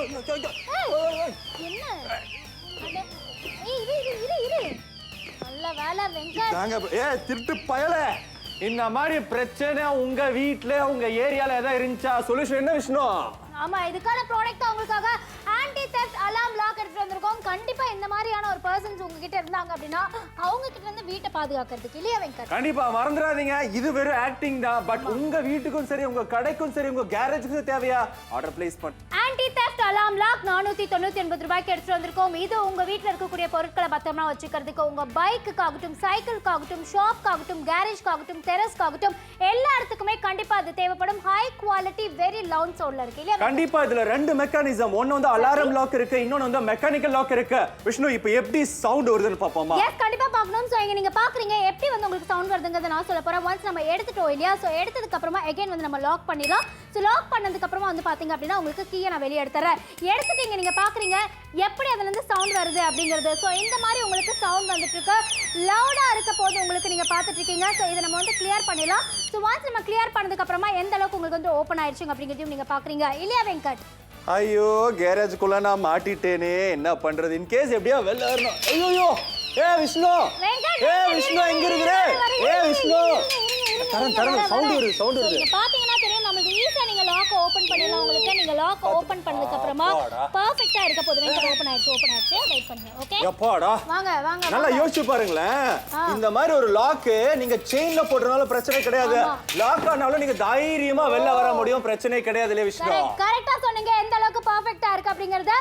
என்ன இரு நல்ல வேலை வெங்கட். திருட்டு பயல, இந்த மாதிரி பிரச்சனை உங்க வீட்ல உங்க ஏரியால ஏதாவது இருந்துச்சா? சொல்யூஷன் என்ன விஷ்ணு? ஆமா, இதுக்கான ப்ராடக்ட் உங்களுக்காக ஆன்டி தெஃப்ட் அலார்ம் லாக் எடுத்து வந்திருக்கோம். கண்டிப்பா இந்த மாதிரியான ஒரு பர்சன்ஸ் உங்ககிட்ட இருந்தாங்க அப்படின்னா அவங்க கிட்ட இருந்து வீட்டை பாதுகாக்கிறதுக்கு இல்லையா வெங்கட்? கண்டிப்பா மறந்துடாதீங்க, இது வெறும் ஆக்டிங் தான். பட் உங்க வீட்டுக்கும் சரி, உங்க கடைக்கும் சரி, உங்க கேரேஜுக்கும் தேவையா ஆர்டர் பிளேஸ் பண்ணு. ஆன்டி தெஃப்ட் அலார்ம் லாக் 499 ரூபாய்க்கு எடுத்து வந்திருக்கோம். இது உங்க வீட்ல இருக்கக்கூடிய பொருட்களை பத்திரமா வச்சுக்கிறதுக்கு, உங்க பைக்குக்காகட்டும், சைக்கிள்காகட்டும், ஷாப்காகட்டும், கேரேஜ்காகட்டும், டெரஸ்காகட்டும் எல்லா இடத்துக்குமே கண்டிப்பா அது தேவைப்படும். ஹை குவாலிட்டி வெரி லவுட் சவுண்ட்ல இருக்கு இல்லையா? கண்டிப்பா இதுல ரெண்டு மெக்கானிசம், ஒன்னு வந்து அலாரம் லாக் இருக்கு, இன்னொன்னு வந்து மெக்கானிக்கல் லாக் இருக்கு. விஷ்ணு, இப்போ எப்படி சவுண்ட் வருதுன்னு பாப்போமா? எஸ், கண்டிப்பா பார்க்கணும். சோ இங்க நீங்க பாக்குறீங்க எப்படி வந்து உங்களுக்கு சவுண்ட் வருதுங்கறத நான் சொல்ல போறேன். ஒன்ஸ் நம்ம எடுத்துட்டோம் இல்லையா? சோ எடுத்ததுக்கு அப்புறமா அகைன் வந்து நம்ம லாக் பண்ணிடலாம். சோ லாக் பண்ணதுக்கு அப்புறமா வந்து பாத்தீங்க அப்படின்னா உங்களுக்கு கீயை நான் வெளிய எடுத்துறேன். எடுத்துட்டீங்க, நீங்க பாக்குறீங்க எப்படி அதுல இருந்து சவுண்ட் வருது அப்படிங்கிறது. சோ இந்த மாதிரி உங்களுக்கு சவுண்ட் வந்துட்டு இருக்கு, லவுடா இருக்க போது உங்களுக்கு நீங்க பாத்துட்டு இருக்கீங்க. சோ இதை நம்ம வந்து கிளியர் பண்ணிடலாம். சோ ஒன்ஸ் நம்ம கிளியர் பண்ணதுக்கு அப்புறமா எந்த அளவுக்கு உங்களுக்கு வந்து ஓபன் ஆயிடுச்சு அப்படிங்கறதையும் நீங்க பாக்குறீங்க இல்லையா வெங்கட்? ஐயோ, கேரேஜ்க்குள்ள நான் மாட்டிட்டேனே, என்ன பண்றது? இன் கேஸ் எப்படியா வெளில வரணும். ஐயோ, விஷ்ணு, விஷ்ணு எங்க இருக்கற? விஷ்ணு, தரேன் சவுண்ட் வருது. நீங்க பாத்தீங்கன்னா தெரியும், நமக்கு ஈஸியா நீங்க லாக் ஓபன் பண்ணிடலாம். உங்களுக்கு நீங்க லாக் ஓபன் பண்ணதுக்கு அப்புறமா பெர்ஃபெக்ட்டா இருக்க போகுது. வெங்கட் ஓபன் ஆயிடுச்சு. வெயிட் பண்ணுங்க. ஓகே, எப்பாடா வாங்க நல்லா யோசிச்சு பாருங்களேன். இந்த மாதிரி ஒரு லாக் நீங்க செயின்ல போடுறனால பிரச்சனை கிடையாது. லாக் ஆனாலும் நீங்க தைரியமா வெளில வர முடியும், பிரச்சனை கிடையாது இல்ல விஷ்ணு? கரெக்ட்டா சொன்னீங்க. எந்த அளவுக்கு பெர்ஃபெக்ட்டா இருக்கு அப்படிங்கறத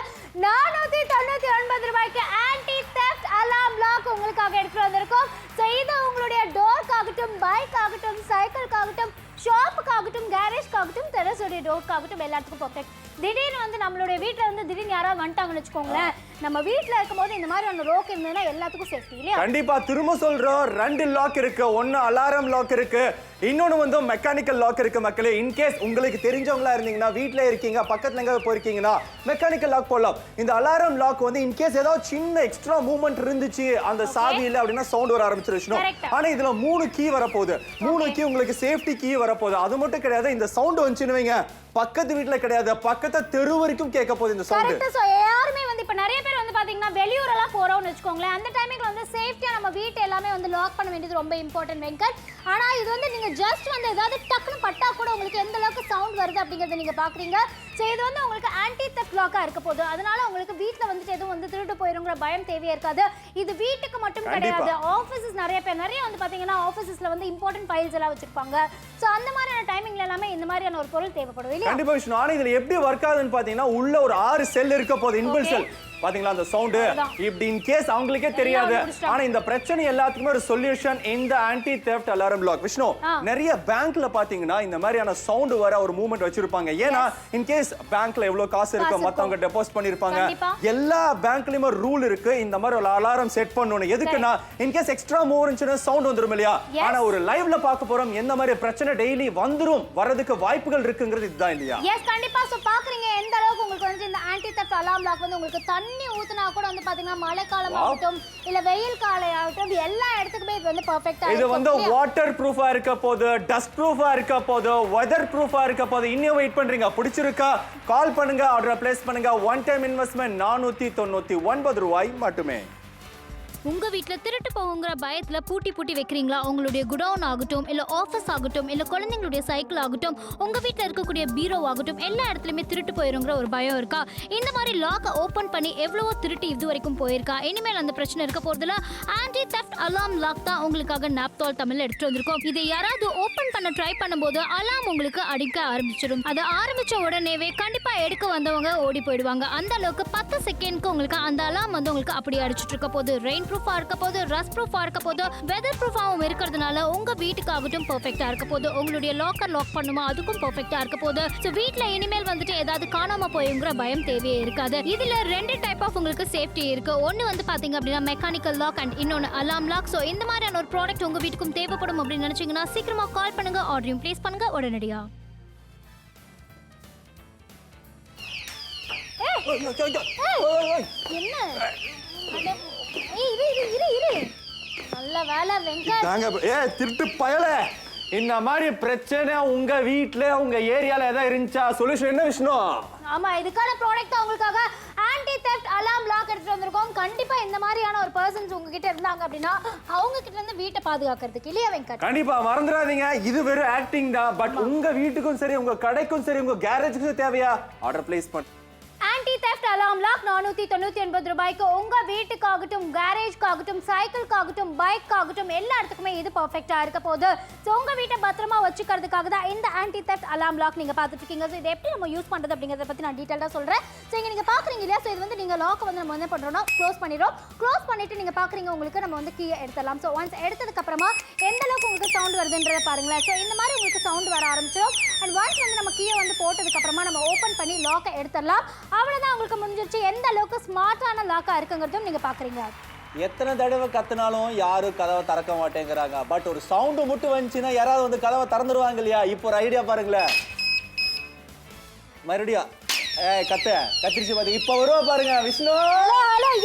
499 ரூபாய்க்கு ஆன்டி தெஃப்ட் அலார்ம் லாக் உங்களுக்காக எடுத்து வந்திருக்கோம். சோ இது உங்களுடைய டோர்க்காகட்டும், பைக் ஆகட்டும், சைக்கிள்காகட்டும், ஷாப்புக்காகட்டும், கேரேஜ்காகட்டும், டெரஸோட டோர்க்காகட்டும் எல்லாத்துக்கும் பெர்ஃபெக்ட். திடீர்னு வந்து நம்மளுடைய வீட்டில் வந்து திடீர்னு யாராவது வந்துட்டாங்கன்னு வச்சுக்கோங்களேன், நம்ம வீட்டில் இருக்கும்போது இந்த மாதிரி அந்த லாக் இருந்ததுன்னா எல்லாத்துக்கும் சேஃப்டி இல்லையா? கண்டிப்பா திரும்ப சொல்றோம், ரெண்டு லாக் இருக்கு. ஒன்னு அலாரம் லாக் இருக்கு, இன்னொன்னு வந்து மெக்கானிக்கல் லாக் இருக்கு. மக்களே, இன்கேஸ் உங்களுக்கு தெரிஞ்சவங்களா இருந்தீங்கன்னா, வீட்டில் இருக்கீங்க, பக்கத்துல எங்க போயிருக்கீங்கன்னா மெக்கானிக்கல் லாக் போடலாம். இந்த அலாரம் லாக் வந்து இன்கேஸ் ஏதாவது சின்ன எக்ஸ்ட்ரா மூவ்மெண்ட் இருந்துச்சு, அந்த சாவி இல்லை அப்படின்னா சவுண்ட் வர ஆரம்பிச்சிருச்சு. ஆனா இதுல 3 கீ வரப்போகுது. 3 கீ உங்களுக்கு சேஃப்டி கீ வரப்போகுது. அது மட்டும் கிடையாது, இந்த சவுண்ட் வந்துச்சுன்னு வைங்க, பக்கத்து வீட்ல கிடையாது, பக்கத்து தெரு வரைக்கும் கேட்க போகுது இந்த சவுண்ட். கரெக்ட். சோ யாருமே வந்து இப்ப நிறைய பேர் வந்து பாத்தீங்கன்னா வெளியூர் எல்லாம் போறோம்னு வெச்சுக்கோங்களேன், அந்த டைமிங்ல வந்து சேஃப்டியா நம்ம வீட்டை எல்லாமே வந்து லாக் பண்ண வேண்டியது ரொம்ப இம்பார்ட்டன்ட் வெங்கட். ஆனா இது வந்து நீங்க ஜஸ்ட் வந்து ஏதாவது டக்குனு பட்டா கூட உங்களுக்கு எந்த அளவுக்கு சவுண்ட் வருது அப்படிங்கறத நீங்க பாக்குறீங்க. சோ இது வந்து உங்களுக்கு ஆன்டி தெஃப்ட் லாக்கா இருக்க போகுது. அதனால உங்களுக்கு வீட்ல வந்துட்டு எதுவும் வந்து திருட்டு போயிருங்கிற பயம் தேவையே இருக்காது. இது வீட்டுக்கு மட்டும் கிடையாது, ஆபீசஸ் நிறைய வந்து பாத்தீங்கன்னா ஆபீசஸ்ல வந்து இம்பார்ட்டன்ட் ஃபைல்ஸ் எல்லாம் வச்சிருப்பாங்க. சோ அந்த மாதிரியான டைமிங்ல எல்லாமே இந்த மாதிரியான ஒரு பொருள் தேவைப்படும் இல்லையா? கண்டிப்பா விஷ்ணு. ஆனா இதுல எப்படி ஒர்க் ஆகுதுன்னு பாத்தீங்கன்னா, உள்ள ஒரு 6 செல் இருக்க போகுது, இன்பில்ட் செல். பாத்தீங்களா அந்த சவுண்ட்? இப்படி இன் கேஸ் அவங்களுக்கே தெரியாது. ஆனா இந்த பிரச்சனை எல்லாத்துக்குமே ஒரு சொல்யூஷன் இந்த anti theft alarm lock. Vishnu, நிறைய பேங்க்ல பாத்தீங்கன்னா இந்த மாதிரியான சவுண்ட் வர ஒரு மூவ்மெண்ட் வச்சிருப்பாங்க. ஏன்னா இன் கேஸ் பேங்க்ல எவ்வளவு காசு இருக்கு, மத்தவங்க டெபாசிட் பண்ணிருப்பாங்க. எல்லா பேங்க்லயுமே ரூல் இருக்கு, இந்த மாதிரி ஒரு அலாரம் செட் பண்ணணும். எதுக்குன்னா இன் கேஸ் எக்ஸ்ட்ரா மூவ் இருந்துச்சுன்னா சவுண்ட் வந்துரும் இல்லையா? ஆனா ஒரு லைவ்ல பார்க்க போறோம், எந்த மாதிரி பிரச்சனை டெய்லி வந்துரும், வரதுக்கு வாய்ப்புகள் இருக்குங்கிறது இதுதான் இல்லையா? எஸ், கண்டிப்பா. சோ பாக்குறீங்க எந்த அளவுக்கு உங்களுக்கு வந்து இந்த ஆன்டி தெஃப்ட் அலார்ம் லாக் வந்து உங்களுக்கு தண்ணி ஊத்துனா கூட வந்து பாத்தீங்கன்னா மழை காலம் ஆகட்டும் இல்ல வெயில் காலம் ஆகட்டும் எல்லா இடத்துக்குமே இது வந்து பெர்ஃபெக்ட்டா இருக்கு. இது வந்து வாட்டர் ப்ரூஃபா இருக்க போகுது, டஸ்ட் ப்ரூஃபா இருக்க போகுது, வெதர் ப்ரூஃபா இருக்க போகுது. இன்னும் வெயிட் பண்றீங்க? பிடிச்சிருக்கா? கால் பண்ணுங்க, ஆர்டர் பிளேஸ் பண்ணுங்க. ஒன் டைம் இன்வெஸ்ட்மென்ட் 499 ரூபாய் மட்டுமே. உங்க வீட்ல திருட்டு போகுங்கிற பயத்துல பூட்டி வைக்கிறீங்களா? உங்களுடைய குடவுன் ஆகட்டும் இல்ல ஆபீஸ் ஆகட்டும் இல்ல குழந்தைங்களுடைய சைக்கிள் ஆகட்டும், உங்க வீட்ல இருக்கக்கூடிய பீரோ ஆகட்டும், எல்லா இடத்துலயுமே திருட்டு போயிருங்கிற ஒரு பயம் இருக்கா? இந்த மாதிரி லாக் ஓபன் பண்ணி எவ்வளவோ திருட்டு இது வரைக்கும் போயிருக்கா? இனிமேல் அந்த பிரச்சனை இருக்க போறதுல ஆன்டி தெஃப்ட் அலார்ம் லாக் தான் உங்களுக்காக நாப்தோல் தமிழ்ல எடுத்துட்டு வந்திருக்கோம். இதை யாராவது ஓபன் பண்ண ட்ரை பண்ணும்போது அலார்ம் உங்களுக்கு அடிக்க ஆரம்பிச்சிடும். அது ஆரம்பிச்ச உடனேவே கண்டிப்பா எடுக்க வந்தவங்க ஓடி போயிடுவாங்க. அந்த அளவுக்கு 10 செகண்ட்க்கு உங்களுக்கு அந்த அலார்ம் வந்து உங்களுக்கு அப்படி அடிச்சிட்டு இருக்க போது. ரெயின் ப்ரூஃபா இருக்க போது, ரஸ்ட்ப்ரூஃபா இருக்க போது, வெதர்ப்ரூஃபாவும் இருக்கிறதுனால உங்க வீட்டுக்காகட்டும் பெர்ஃபெக்ட்டா இருக்க போது. உங்களுடைய லாக்கர் லாக் பண்ணுமா அதுக்கும் பெர்ஃபெக்ட்டா இருக்க போது. சோ வீட்ல இனிமேல் வந்துட்டு ஏதாவது காணாம போயுங்கிற பயம் தேவையே இருக்காது. இதுல 2 டைப் ஆஃப் உங்களுக்கு சேஃப்டி இருக்கு. ஒன்னு வந்து பாத்தீங்க அப்படின்னா மெக்கானிக்கல் லாக் அண்ட் இன்னொன்னு அலார்ம் லாக். சோ இந்த மாதிரியான ஒரு ப்ராடக்ட் உங்க வீட்டுக்கும் தேவைப்படும் அப்படின்னு நினைச்சீங்கன்னா சீக்கிரமா கால் பண்ணுங்க, ஆர்டரையும் பிளேஸ் பண்ணுங்க உடனடியா. என்ன நல்ல வேலை வெங்கட். திருட்டு பயல, இந்த மாதிரி பிரச்சனை உங்க வீட்ல உங்க ஏரியால ஏதாவது இருந்துச்சா சொல்யூஷன் என்ன விஷ்ணு? ஆமா, இதுக்கான ப்ராடக்ட் உங்களுக்காக ஆன்டி தெஃப்ட் அலார்ம் லாக் எடுத்துட்டு வந்திருக்கோம். கண்டிப்பா இந்த மாதிரியான ஒரு பர்சன்ஸ் உங்ககிட்ட இருந்தாங்க அப்படின்னா அவங்க கிட்ட இருந்து வீட்டை பாதுகாக்கிறதுக்கு இல்லையா வெங்கட்? கண்டிப்பா மறந்துடாதீங்க, இது வெறும் ஆக்டிங் தான். பட் உங்க வீட்டுக்கும் சரி உங்க கடைக்கும் சரி உங்க கேரேஜுக்கும் தேவையா ஆர்டர் பிளேஸ் பண்ணு. ஆன்டி தெஃப்ட் அலார்ம் லாக் 499 ரூபாய்க்கு உங்க வீட்டுக்காகட்டும், கேரேஜ்க்காகட்டும், சைக்கிள்காகட்டும், பைக்காகட்டும் எல்லா இடத்துக்குமே இது பர்ஃபெக்ட்டா இருக்க போகுது. ஸோ உங்க வீட்டை பத்திரமா வச்சுக்கிறதுக்காக தான் இந்த ஆன்டி தெஃப்ட் அலார்ம் லாக் நீங்க பார்த்துட்டு இருக்கீங்க. ஸோ இதை எப்படி நம்ம யூஸ் பண்றது அப்படிங்கறத பத்தி நான் டீடைலா சொல்றேன். ஸோ இங்க நீங்க பாக்குறீங்க இல்லையா? ஸோ இது வந்து நீங்க லாக் வந்து நம்ம என்ன பண்றோம்னா க்ளோஸ் பண்ணிடுறோம். க்ளோஸ் பண்ணிட்டு நீங்க பாக்குறீங்க உங்களுக்கு நம்ம வந்து கீயை எடுத்துடலாம். ஸோ ஒன்ஸ் எடுத்ததுக்கு அப்புறமா எந்த அளவுக்கு உங்களுக்கு சவுண்ட் வருதுன்றத பாருங்களேன். ஸோ இந்த மாதிரி உங்களுக்கு சவுண்ட் வர ஆரம்பிச்சிடும். அண்ட் ஒன்ஸ் வந்து நம்ம கீயை வந்து போட்டதுக்கு அப்புறமா நம்ம ஓப்பன் பண்ணி லாக்கை எடுத்துடலாம். அவ்வளவுதான், உங்களுக்கு முடிஞ்சிருச்சு. எந்த அளவுக்கு ஸ்மார்ட்டான லாக்கா இருக்குங்கிறதும் நீங்க பாக்குறீங்க. எத்தனை தடவை கத்துனாலும் யாரும் கதவை திறக்க மாட்டேங்கிறாங்க. பட் ஒரு சவுண்டு மட்டும் வந்துச்சுன்னா யாராவது வந்து கதவை திறந்துருவாங்க இல்லையா? இப்போ ஒரு ஐடியா பாருங்களேன். மறுபடியும் கத்திரிச்சு பாத்து இப்ப வருவா பாருங்க விஷ்ணு.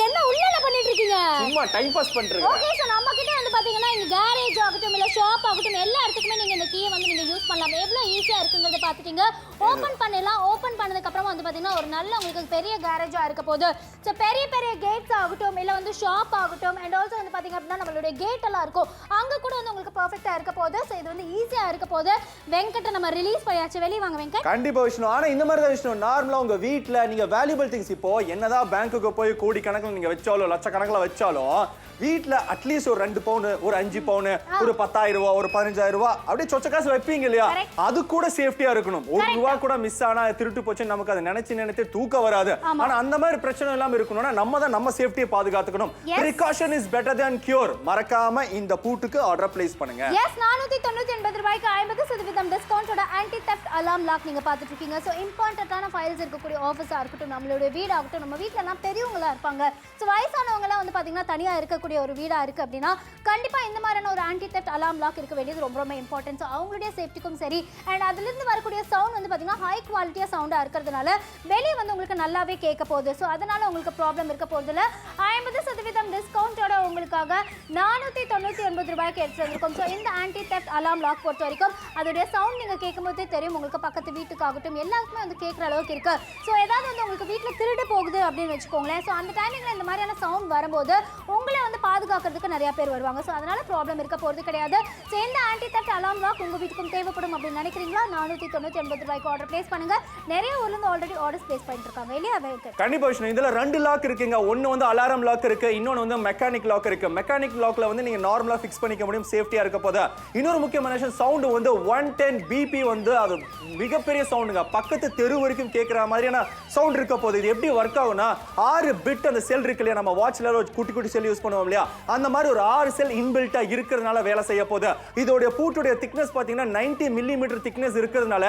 என்ன உள்ள பண்ணிட்டு இருக்கீங்க? சும்மா டைம் பாஸ் பண்றீங்க. ஓகே சார், நம்ம கிட்ட வந்து பாத்தீங்கன்னா இங்க கேரேஜ் ஆகட்டும் இல்ல ஷாப் ஆகட்டும் எல்லா இடத்துக்குமே நீங்க இந்த கீயை வந்து நீங்க யூஸ் பண்ணலாம். எவ்வளவு ஈஸியா இருக்குங்கறத பாத்துட்டீங்க. ஓபன் பண்ணலாம். ஓபன் பண்ணதுக்கு அப்புறமா வந்து பாத்தீங்கன்னா ஒரு நல்ல உங்களுக்கு பெரிய கேரேஜா இருக்க போகுது. சோ பெரிய பெரிய கேட்ஸ் ஆகட்டும் இல்ல வந்து ஷாப் ஆகட்டும் அண்ட் ஆல்சோ வந்து பாத்தீங்க அப்படின்னா நம்மளுடைய கேட் எல்லாம் இருக்கும் அங்க கூட வந்து உங்களுக்கு பெர்ஃபெக்ட்டா இருக்க போகுது. சோ இது வந்து ஈஸியா இருக்க போகுது. வெங்கட்ட நம்ம ரிலீஸ் பண்ணியாச்சு. வெளிய வாங்க வெங்கட். கண்டிப்பா விஷ்ணு. ஆனா இந்த மாதிரி தான் விஷ்ணு, நார்மலா உங்க வீட்ல நீங்க வேல்யூபிள் திங்ஸ் இப்போ என்னதான் பேங்க்குக்கு போய் கோடி கணக்குல நீங்க வச்சாலும் லட்சக்கணக்கில் வச்சாலும் வீட்ல அட்லீஸ்ட் ஒரு 2 பவுன், ஒரு 5 பவுன், ஒரு 10,000 ரூபாய், ஒரு 15,000 ரூபாய் அப்படியே சொச்ச காசு வைப்பீங்க இல்லையா? அது கூட சேஃப்டியா இருக்கணும். ₹1 கூட மிஸ் ஆனா திருட்டு போச்சு நமக்கு அதை நினைச்சு தூக்க வராது. ஆனா அந்த மாதிரி பிரச்சனை எல்லாம் இருக்கணும்னா நம்ம தான் நம்ம சேஃப்டியை பாதுகாத்துக்கணும். Precaution is better than cure. மறக்காம இந்த பூட்டுக்கு ஆர்டர் பிளேஸ் பண்ணுங்க. எஸ், 499 ரூபாய்க்கு 50% டிஸ்கவுண்டோட ஆன்டி தெஃப்ட் அலார்ம் லாக் நீங்க பார்த்துட்டு இருக்கீங்க. ஸோ இம்பார்ட்டன்டான ஃபைல்ஸ் இருக்கக்கூடிய ஆஃபீஸா இருக்கட்டும், நம்மளுடைய வீடாகட்டும், நம்ம வீட்டில எல்லாம் பெரியவங்களா இருப்பாங்க. ஸோ வயசானவங்க எல்லாம் வந்து பாத்தீங்கன்னா தனியா இருக்கக்கூடிய ஒரு வீடா இருக்கு அப்படின்னா கண்டிப்பா இந்த மாதிரியான ஒரு ஆன்டி தெஃப்ட் அலார்ம் லாக் இருக்க வேண்டியது ரொம்ப ரொம்ப இம்பார்ட்டன்ட். ஸோ அவங்களுடைய சேஃப்டிக்கும் சரி அண்ட் அதுல இருந்து வரக்கூடிய சவுண்ட் வந்து பாத்தீங்கன்னா ஹை குவாலிட்டியா சவுண்டா இருக்கிறதுனால வெளியே வந்து உங்களுக்கு நல்லாவே கேட்க போகுது. ஸோ அதனால உங்களுக்கு ப்ராப்ளம் இருக்க போகுது இல்லை. 50% டிஸ்கவுண்டோட உங்களுக்காக 499 ரூபாய்க்கு எடுத்து வந்திருக்கோம். ஸோ இந்த ஆன்டி தெஃப்ட் அலார்ம் லாக் பொறுத்த வரைக்கும் அதோடைய சவுண்ட் நீங்க கேட்கும் போதே தெரியும் உங்களுக்கு பக்கத்து வீட்டுக்காகட்டும் எல்லாருக்குமே வந்து கேட்குற அளவுக்கு இருக்கு. ஸோ ஏதாவது வந்து உங்களுக்கு வீட்டில் திருடு போகுது அப்படின்னு வச்சுக்கோங்களேன். ஸோ அந்த டைமிங்ல இந்த மாதிரியான சவுண்ட் வரும்போது உங்களை வந்து பாதுகாக்கிறதுக்கு நிறைய பேர் வருவாங்க. ஸோ அதனால ப்ராப்ளம் இருக்க போறது கிடையாது. ஸோ இந்த ஆன்டி தெஃப்ட் அலார்ம் லாக் உங்க வீட்டுக்கும் தேவைப்படும் அப்படின்னு நினைக்கிறீங்களா? 499 ரூபாய்க்கு ஆர்டர் பிளேஸ் பண்ணுங்க. நிறைய ஊர்ல இருந்து ஆல்ரெடி ஆர்டர்ஸ் பிளேஸ் பண்ணிட்டு இருக்காங்க இல்லையா? கண்டிப்பா விஷ்ணு, இதுல 2 லாக் இருக்குங்க. ஒன்னு வந்து அலாரம் லாக் இருக்கு, இன்னொன்னு வந்து மெக்கானிக் லாக் இருக்கு. மெக்கானிக் லாக்ல வந்து நீங்க நார்மலா ஃபிக்ஸ் பண்ணிக்க முடியும், சேஃப்டியா இருக்க போதா. இன்னொரு முக்கியமான விஷயம் சவுண்ட் வந்து 110 பிபி வந்து அது மிகப்பெரிய சவுண்டுங்க. பக்கத்து தெரு வரைக்கும் கேட்கிற மாதிரியான சவுண்ட் இருக்க போகுது. இது எப்படி ஒர்க் ஆகும்னா 6 பிட் அந்த செல் இருக்கு இல்லையா, நம்ம வாட்ச்ல குட்டி குட்டி செல் யூஸ் பண்ணுவோம் இல்லையா, அந்த மாதிரி ஒரு 6 செல் இன்பில்ட்டா இருக்கிறதுனால வேலை செய்ய போகுது. இதோட பூட்டுடைய திக்னஸ் பாத்தீங்கன்னா 90 மில்லிமீட்டர் திக்னஸ் இருக்கிறதுனால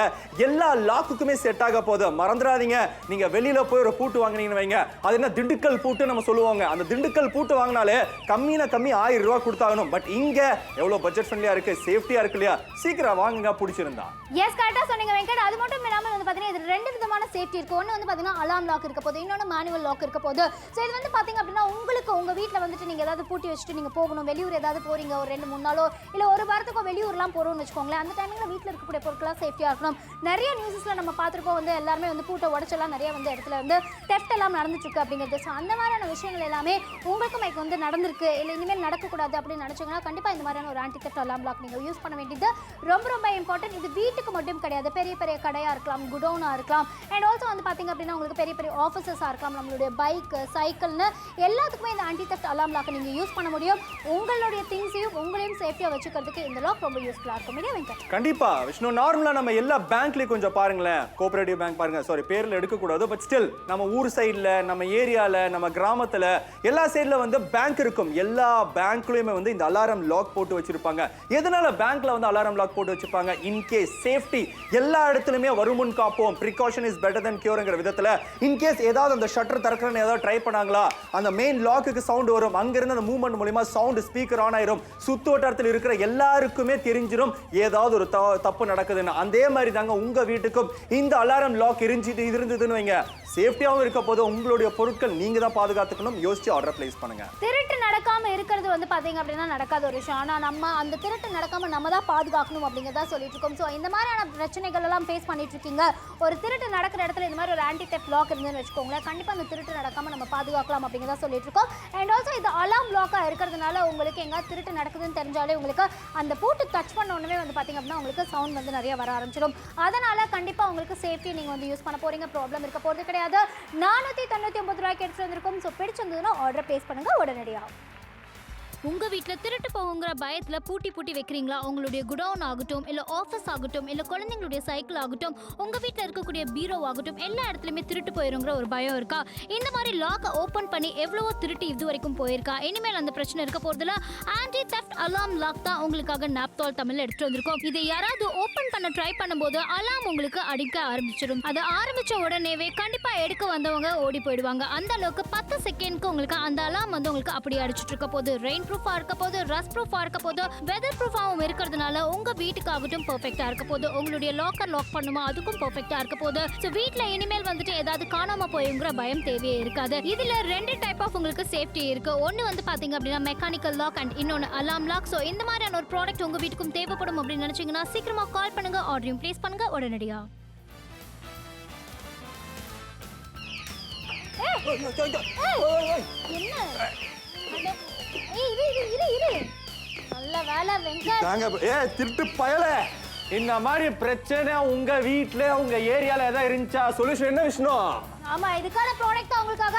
எல்லா லாக்குக்குமே செட் ஆக போகுது. மறந்துடாதீங்க, நீங்க வெளியில போய் ஒரு பூட்டு வாங்குனீங்கன்னு வைங்க, அது என்ன திண்டுக்கல் பூட்டு நம்ம சொல்லுவாங்க. அந்த திண்டுக்கல் பூட்டு வாங்கினாலே கம்மினா கம்மி 1000 ரூபாய் கொடுத்தாகணும். பட் இங்க எவ்வளவு பட்ஜெட் ஃப்ரெண்ட்லியா இருக்கு, சேஃப்டியா இருக்கு இல்லையா? சீக்கிரம் வாங்குங்க பிடிச்சிருந்தா. எஸ், கரெக்டா சொன்னீங்க வெங்கட். அது மட்டும் இல்லாம வந்து பாத்தீங்கன்னா இது 2 விதமான சேஃப்டி இருக்கு. ஒன்னு வந்து பாத்தீங்கன்னா அலார்ம் லாக் இருக்க போகுது, இன்னொன்னு மேனுவல் லாக் இருக்க போகுது. சோ இது வந்து பாத்தீங்க அப்படின்னா உங்களுக்கு உங்க வீட்ல வந்துட்டு நீங்க ஏதாவது பூட்டி வச்சுட்டு நீங்க போகணும், வெளியூர் ஏதாவது போறீங்க, ஒரு 2-3 நாளோ இல்ல ஒரு வாரத்துக்கோ வெளியூர்லாம் போறோம்னு வச்சுக்கோங்களேன். அந்த டைம்ல வீட்ல இருக்கக்கூடிய பொருட்கள்லாம் சேஃப்டியா இருக்கணும். நிறைய நியூஸஸ்ல நம்ம பார்த்திருப்போம் வந்து எல்லாருமே வந்து பூட்டை உடைச்செல்லாம் நிறைய வந்து இடத்துல வந்து தெஃப்ட் எல்லாம் நடந்துட்டு இருக்கு அப்படிங்கிறது. ஸோ அந்த மாதிரியான விஷயங்கள் எல்லாமே உங்களுக்கும் மைக்கு வந்து நடந்திருக்கு இல்லை இனிமேல் நடக்கக்கூடாது அப்படின்னு நினைச்சீங்கன்னா கண்டிப்பா இந்த மாதிரியான ஒரு ஆன்டி தெஃப்ட் அலார்ம் லாக் நீங்க யூஸ் பண்ண வேண்டியது ரொம்ப ரொம்ப இம்பார்ட்டன்ட். இது வீட்டுக்கு மட்டும் கிடையாது, பெரிய பெரிய கடையா இருக்கலாம், குடோனா இருக்கலாம் அண்ட் ஆல்சோ வந்து பாத்தீங்க அப்படின்னா உங்களுக்கு பெரிய பெரிய ஆஃபீஸஸா இருக்கலாம், நம்மளுடைய பைக் சைக்கிள்னு எல்லாத்துக்குமே இந்த ஆன்டி தெஃப்ட் அலார்ம் லாக் நீங்க யூஸ் பண்ண முடியும். உங்களுடைய திங்ஸையும் உங்களையும் சேஃப்டியா வச்சுக்கிறதுக்கு இந்த லாக் ரொம்ப யூஸ்ஃபுல்லா இருக்கும் இல்லையா வெங்கட்? கண்டிப்பா விஷ்ணு. நார்மலா நம்ம எல்லா பேங்க்லயும் கொஞ்சம் பாருங்களேன், கோஆபரேட்டிவ் பேங்க் பாருங்க, சாரி பேர்ல எடுக்க கூடாது, பட் ஸ்டில் நம்ம ஊர் சைடுல, நம்ம ஏரியால, நம்ம கிராமத்துல எல்லா சைடுல வந்து பேங்க் இருக்கும். எல்லா பேங்க்லயுமே வந்து இந்த அலாரம் லாக் போட்டு வச்சிருப்பாங்க. எதனால பேங்க்ல வந்து அலாரம் லாக் போட்டு வச்சிருப்பாங்க? இன் கேஸ் சேஃப்டி, எல்லா இடத்துலயுமே வருமுன் காப்போம். Precaution is இஸ் பெட்டர் தென் கியூர்ங்கிற விதத்துல இன் கேஸ் ஏதாவது அந்த ஷட்டர் திறக்கறன்னு ஏதாவது ட்ரை பண்ணாங்களா, அந்த மெயின் லாக்குக்கு சவுண்ட் வரும், அங்க இருந்து அந்த மூவ்மெண்ட் மூலமா சவுண்ட் ஸ்பீக்கர் ஆன் ஆயிரும், சுத்து வட்டாரத்தில் இருக்கிற எல்லாருக்குமே தெரிஞ்சிரும் ஏதாவது ஒரு தப்பு நடக்குதுன்னு. அதே மாதிரி தாங்க உங்க வீட்டுக்கும் இந்த அலாரம் லாக் இருந்ததுன்னு வைங்க, சேஃப்டியாவும் இருக்க போது உங்களுடைய பொருட்கள் நீங்க தான் பாதுகாத்துக்கணும். யோசிச்சு ஆர்டர் பிளேஸ் பண்ணுங்க. திருட்டு நடக்காம இருக்கிறது வந்து பாத்தீங்க அப்படின்னா நடக்காத ஒரு விஷயம். ஆனா நம்ம அந்த திருட்டு நடக்காம நம்ம தான் பாதுகாக்கணும் அப்படிங்கறத சொல்லிட்டு இருக்கோம். சோ இந்த மாதிரியான பிரச்சனைகள் எல்லாம் ஃபேஸ் பண்ணிட்டு இருக்கீங்க, ஒரு திருட்டு நடக்கிற இடத்துல இந்த மாதிரி ஒரு ஆன்டி தெஃப்ட் லாக் இருந்துன்னு வச்சுக்கோங்களேன், கண்டிப்பா அந்த திருட்டு நடக்காம நம்ம பாதுகாக்கலாம் அப்படிங்கறத சொல்லிட்டு இருக்கோம். அண்ட் ஆல்சோ இது அலார்ம் லாக்கா இருக்கிறதுனால உங்களுக்கு எங்க திருட்டு நடக்குதுன்னு தெரிஞ்சாலே உங்களுக்கு அந்த பூட்டு டச் பண்ண உடனே வந்து பாத்தீங்க அப்படின்னா உங்களுக்கு சவுண்ட் வந்து நிறைய வர ஆரம்பிச்சிடும். அதனால கண்டிப்பா உங்களுக்கு சேஃப்டி நீங்க வந்து யூஸ் பண்ண போறீங்க, ப்ராப்ளம் இருக்க போறது கிடையாது. 499 ரூபாய்க்கு எடுத்து வந்திருக்கோம். ஸோ பிடிச்சிருந்ததுன்னா ஆர்டர் பிளேஸ் பண்ணுங்க உடனடியாக. உங்க வீட்ல திருட்டு போகுங்கிற பயத்துல பூட்டி வைக்கிறீங்களா? உங்களுடைய குடவுன் ஆகட்டும், இல்ல ஆஃபீஸ் ஆகட்டும், இல்ல குழந்தைங்களுடைய சைக்கிள் ஆகட்டும், உங்க வீட்ல இருக்கக்கூடிய பீரோ ஆகட்டும், எல்லா இடத்துலயுமே திருட்டு போயிருங்கிற ஒரு பயம் இருக்கா? இந்த மாதிரி லாக் ஓபன் பண்ணி எவ்வளவோ திருட்டு இது வரைக்கும் போயிருக்கா? இனிமேல் அந்த பிரச்சனை இருக்க போறதுல ஆன்டி தெஃப்ட் அலார்ம் லாக் தான் உங்களுக்காக நாப்தோல் தமிழ்ல எடுத்துட்டு வந்திருக்கோம். இதை யாராவது ஓபன் பண்ண ட்ரை பண்ணும்போது அலார்ம் உங்களுக்கு அடிக்க ஆரம்பிச்சிடும். அது ஆரம்பிச்ச உடனேவே கண்டிப்பா எடுக்க வந்தவங்க ஓடி போயிடுவாங்க. அந்த அளவுக்கு 10 செகண்ட்க்கு உங்களுக்கு அந்த அலார்ம் வந்து உங்களுக்கு அப்படி அடிச்சிட்டு இருக்க போது. rainproof-ஆ இருக்க போது, rustproof-ஆ இருக்க போது, weatherproof-ஆவும் இருக்கிறதுனால உங்க வீட்டுக்காகட்டும் பெர்ஃபெக்ட்டா இருக்க போது. உங்களுடைய லாக்கர் லாக் பண்ணுமா அதுக்கும் பெர்ஃபெக்ட்டா இருக்க போது. சோ வீட்ல இனிமேல் வந்துட்டு ஏதாவது காணாம போயுங்கிற பயம் தேவையே இருக்காது. இதுல 2 டைப் ஆஃப் உங்களுக்கு சேஃப்டி இருக்கு. ஒன்னு வந்து பாத்தீங்க அப்படின்னா மெக்கானிக்கல் லாக் அண்ட் இன்னொன்னு அலார்ம் லாக். சோ இந்த மாதிரியான ஒரு ப்ராடக்ட் உங்க வீட்டுக்கும் தேவைப்படும் அப்படின்னு நினைச்சீங்கன்னா சீக்கிரமா கால் பண்ணுங்க, ஆர்டரையும் பிளேஸ் பண்ணுங்க உடனடியா. நல்ல வேலை வெங்கட். திருட்டு பயலே, இந்த மாதிரி பிரச்சனை உங்க வீட்ல உங்க ஏரியால ஏதாவது இருந்துச்சா? சொல்யூஷன் என்ன விஷ்ணு? ஆமா, இதுக்கான ப்ராடக்ட் உங்களுக்காக